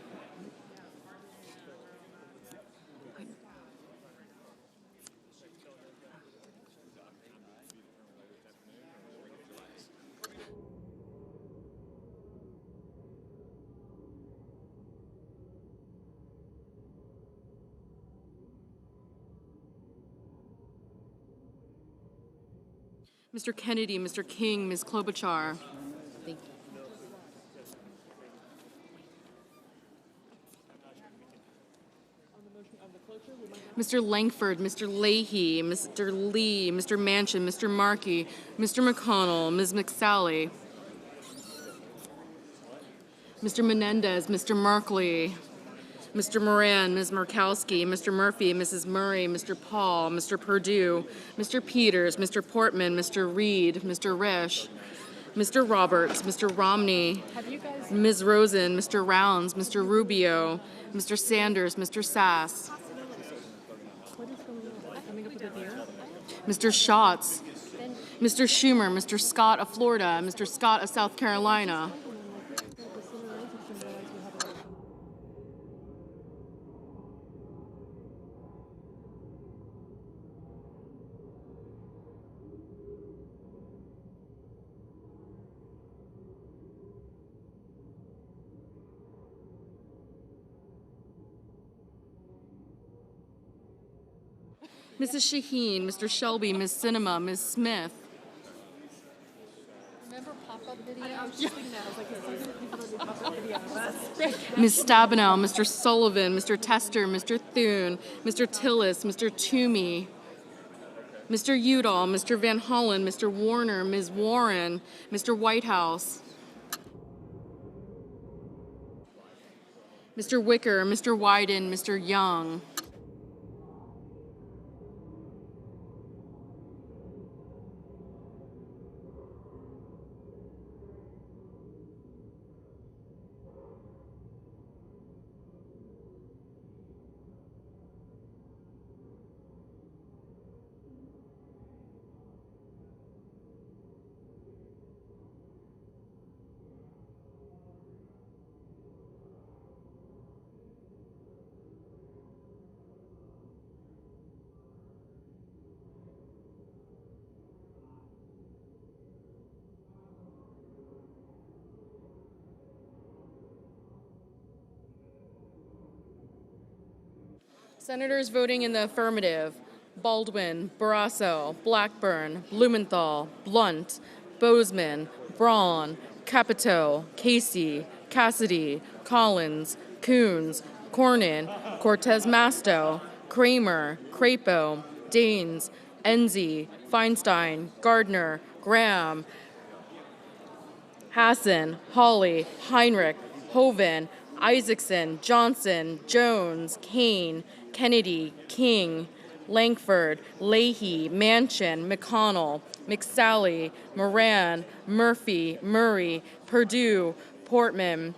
Mr. Kennedy, Mr. King, Ms. Klobuchar. Thank you. Mr. Langford, Mr. Leahy, Mr. Lee, Mr. Manchin, Mr. Markey, Mr. McConnell, Ms. McSally, Mr. Menendez, Mr. Markley, Mr. Moran, Ms. Murkowski, Mr. Murphy, Mrs. Murray, Mr. Paul, Mr. Perdue, Mr. Peters, Mr. Portman, Mr. Reed, Mr. Risch, Mr. Roberts, Mr. Romney, Ms. Rosen, Mr. Rounds, Mr. Rubio, Mr. Sanders, Mr. Sass, Mr. Schatz, Mr. Schumer, Mr. Scott of Florida, Mr. Scott of South Carolina, Mrs. Shaheen, Mr. Shelby, Ms. Cinema, Ms. Smith. Remember pop-up videos? I was just thinking that. I was like, is there people that do pop-up videos? Ms. Stabenow, Mr. Sullivan, Mr. Tester, Mr. Thune, Mr. Tillis, Mr. Toomey, Mr. Udall, Mr. Van Hollen, Mr. Warner, Ms. Warren, Mr. Whitehouse, Mr. Wicker, Mr. Wyden, Mr. Young. Senators voting in the affirmative: Baldwin, Barrasso, Blackburn, Blumenthal, Blunt, Bozeman, Braun, Capito, Casey, Cassidy, Collins, Coons, Cornyn, Cortez Masto, Kramer, Crapo, Daines, Enzi, Feinstein, Gardner, Graham, Hassan, Hawley, Heinrich, Hoven, Isaacson, Johnson, Jones, Kane, Kennedy, King, Langford, Leahy, Manchin, McConnell, McSally, Moran, Murphy, Murray, Perdue, Portman,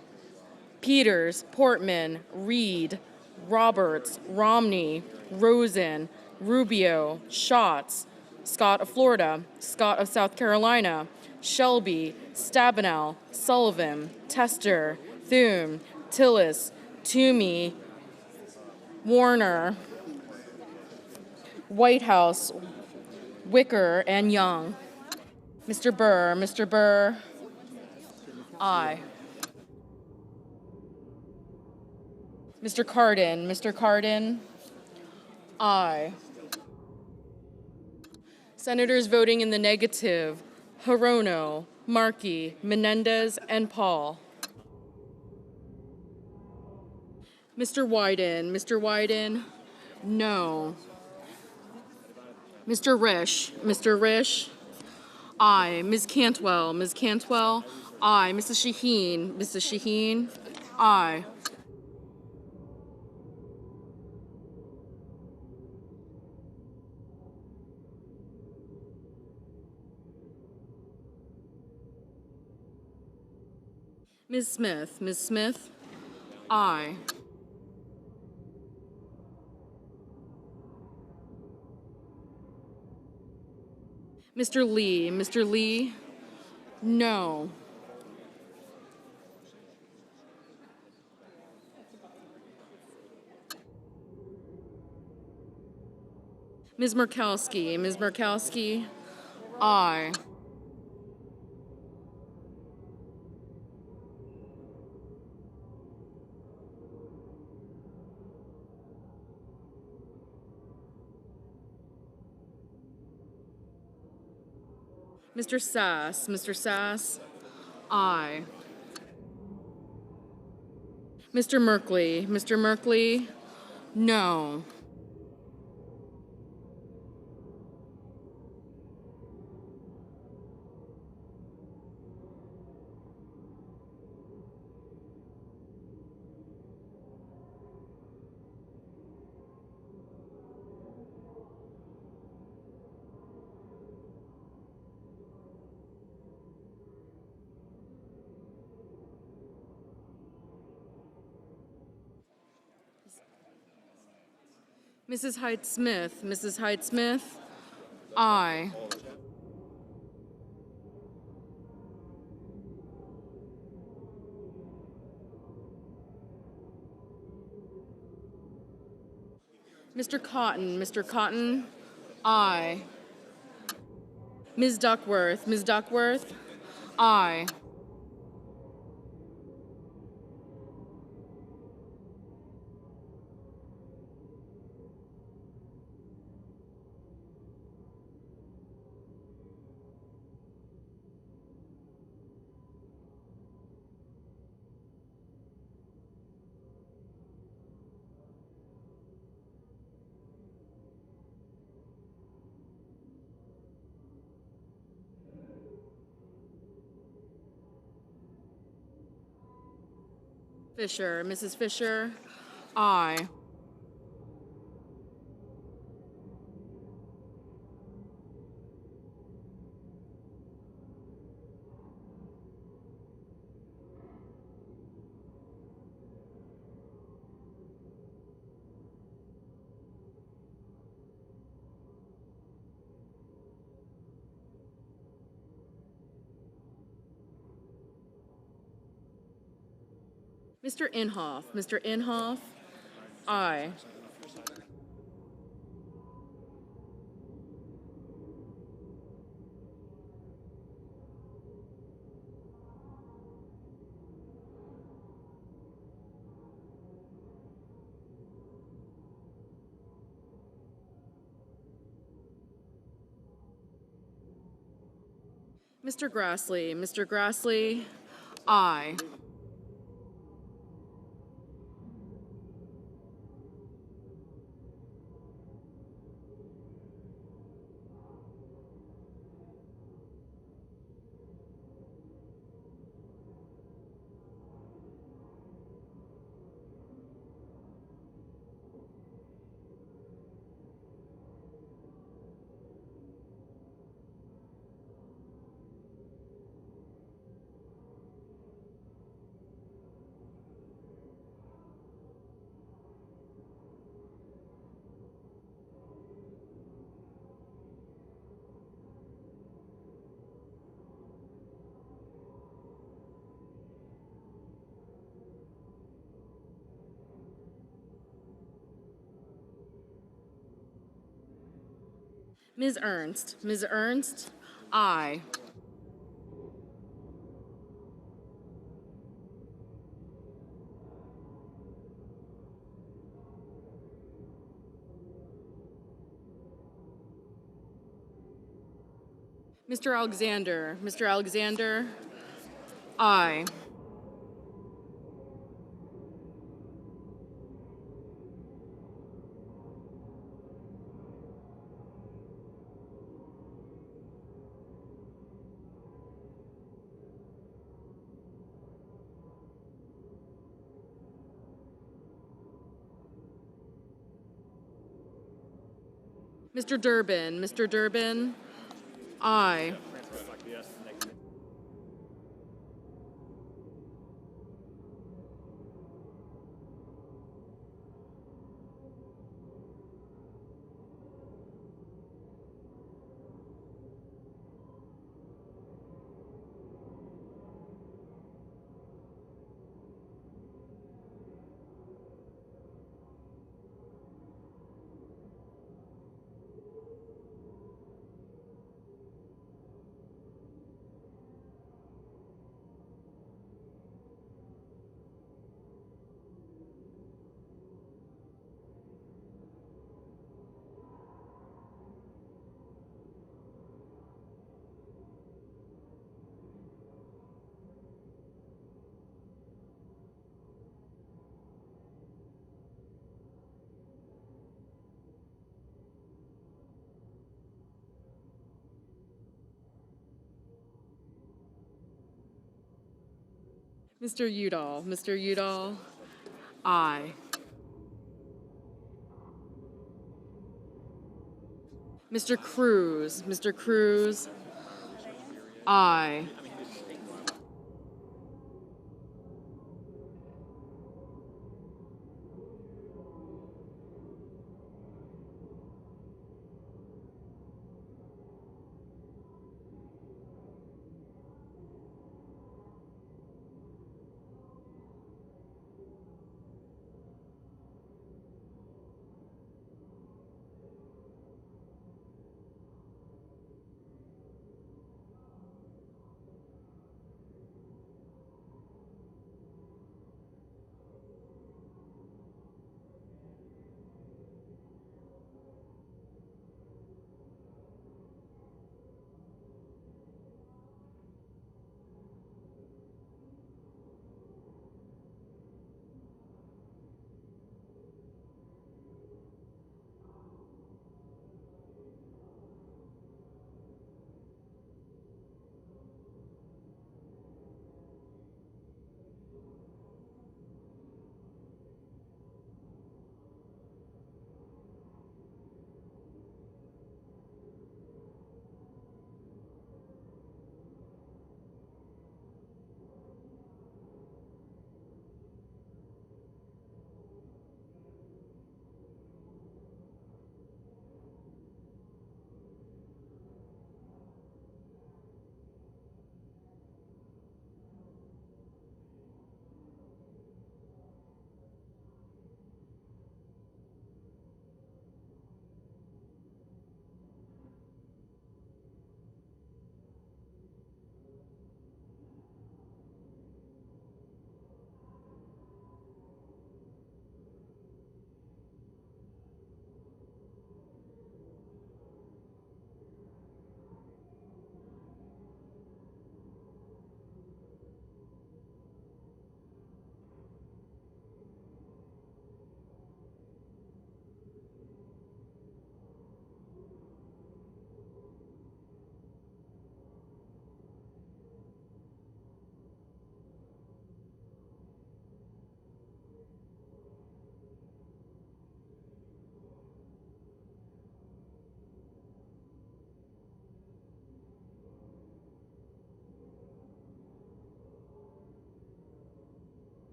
Peters, Portman, Reed, Roberts, Romney, Rosen, Rubio, Schatz, Scott of Florida, Scott of South Carolina, Shelby, Stabenow, Sullivan, Tester, Thune, Tillis, Toomey, Warner, Whitehouse, Wicker, and Young. Mr. Burr, aye. Mr. Cardin, aye. Senators voting in the negative: Hirono, Markey, Menendez, and Paul. Mr. Wyden, no. Mr. Risch, aye. Ms. Cantwell, aye. Mrs. Shaheen, aye. Ms. Smith, aye. Mr. Lee, no. Ms. Murkowski, aye. Mr. Sass, aye. Mr. Merkley, no. Mrs. Hyde Smith, aye. Mr. Cotton, aye. Ms. Duckworth, aye. Fisher. Mrs. Fisher? Aye. Mr. Inhofe. Mr. Inhofe? Aye. Mr. Grassley. Mr. Grassley? Aye. Ms. Ernst. Ms. Ernst? Aye. Mr. Alexander. Mr. Alexander? Aye. Mr. Durbin. Mr. Durbin? Aye. Mr. Udall. Mr. Udall? Aye. Mr. Cruz. Mr. Cruz? Aye.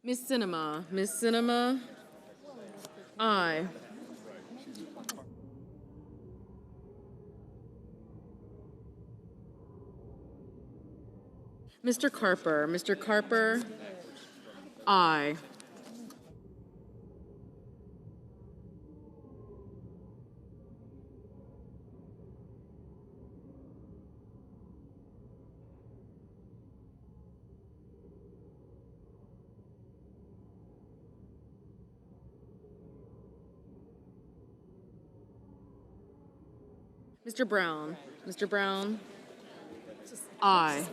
Ms. Sinema. Ms. Sinema, aye. Mr. Carper. Mr. Carper, aye. Mr. Brown. Mr. Brown, aye.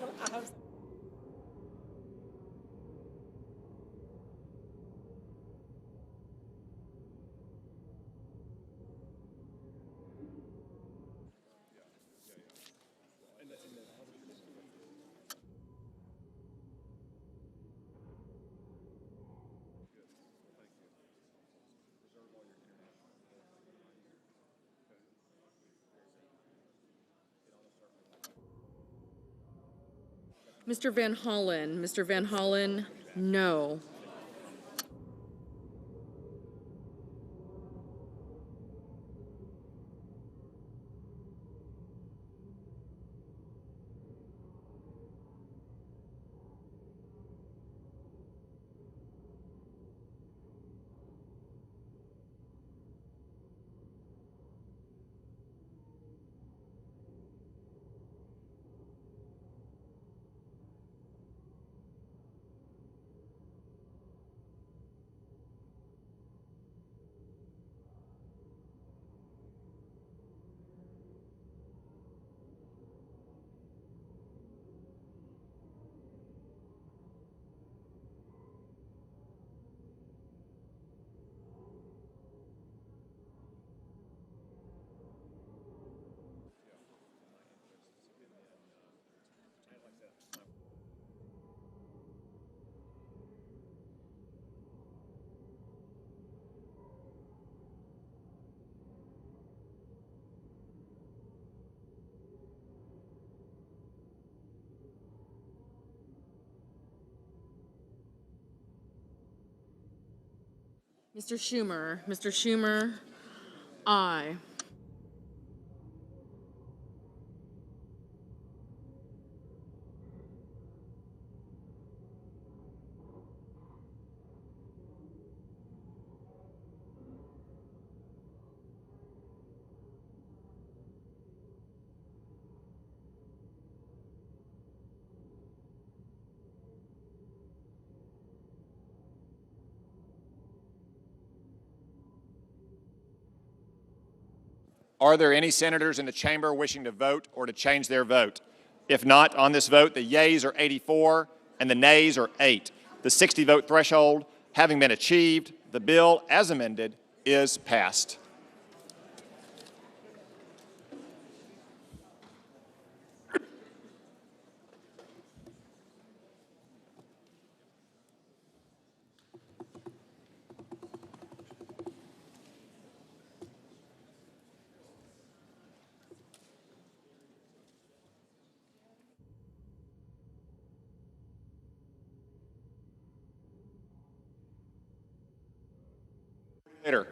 Mr. Van Hollen. Mr. Van Hollen, no. Mr. Schumer. Mr. Schumer, aye. Are there any senators in the chamber wishing to vote or to change their vote? If not, on this vote, the yeas are 84 and the nays are 8. The 60-vote threshold having been achieved, the bill, as amended, is passed. Later.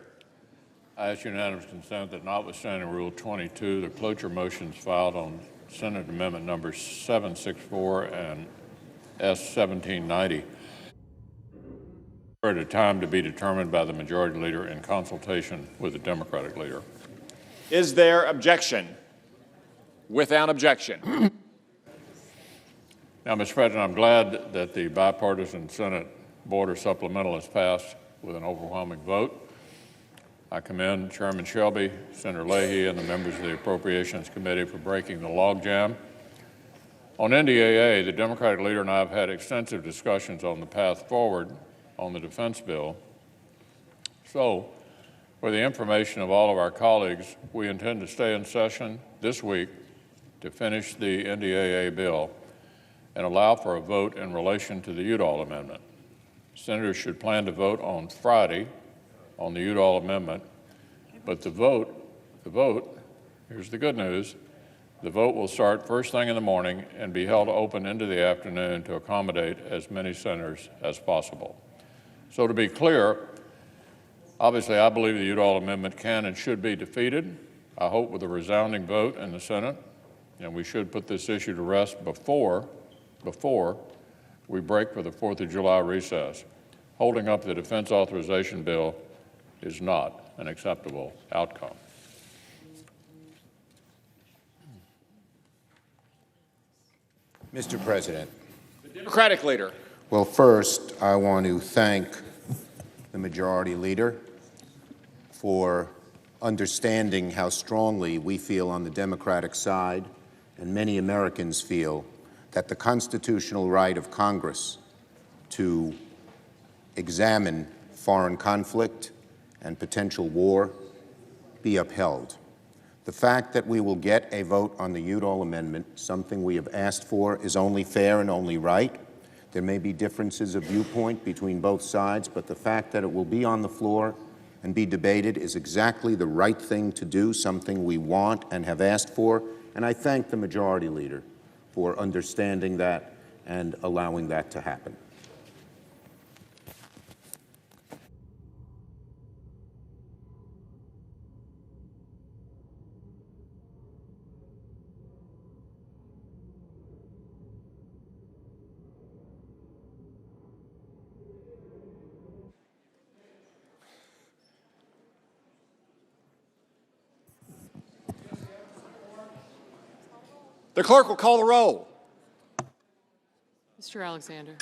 I ask unanimous consent that notwithstanding Rule 22, the cloture motions filed on Senate Amendment numbers 764 and S-1790 are at a time to be determined by the Majority Leader in consultation with the Democratic Leader. Is there objection? Without objection. Now, Mr. President, I'm glad that the bipartisan Senate border supplemental has passed with an overwhelming vote. I commend Chairman Shelby, Senator Leahy, and the members of the Appropriations Committee for breaking the logjam. On NDAA, the Democratic leader and I have had extensive discussions on the path forward on the defense bill. So, for the information of all of our colleagues, we intend to stay in session this week to finish the NDAA bill and allow for a vote in relation to the Udall Amendment. Senators should plan to vote on Friday on the Udall Amendment, but the vote, here's the good news, the vote will start first thing in the morning and be held open into the afternoon to accommodate as many senators as possible. So to be clear, obviously I believe the Udall amendment can and should be defeated, I hope with a resounding vote in the Senate, and we should put this issue to rest before we break for the 4th of July recess. Holding up the defense authorization bill is not an acceptable outcome. Mr. President. Democratic leader. Well, first, I want to thank the Majority Leader for understanding how strongly we feel on the Democratic side, and many Americans feel, that the constitutional right of Congress to examine foreign conflict and potential war be upheld. The fact that we will get a vote on the Udall Amendment, something we have asked for, is only fair and only right. There may be differences of viewpoint between both sides, but the fact that it will be on the floor and be debated is exactly the right thing to do, something we want and have asked for. And I thank the Majority Leader for understanding that and allowing that to happen. The clerk will call the roll. Mr. Alexander.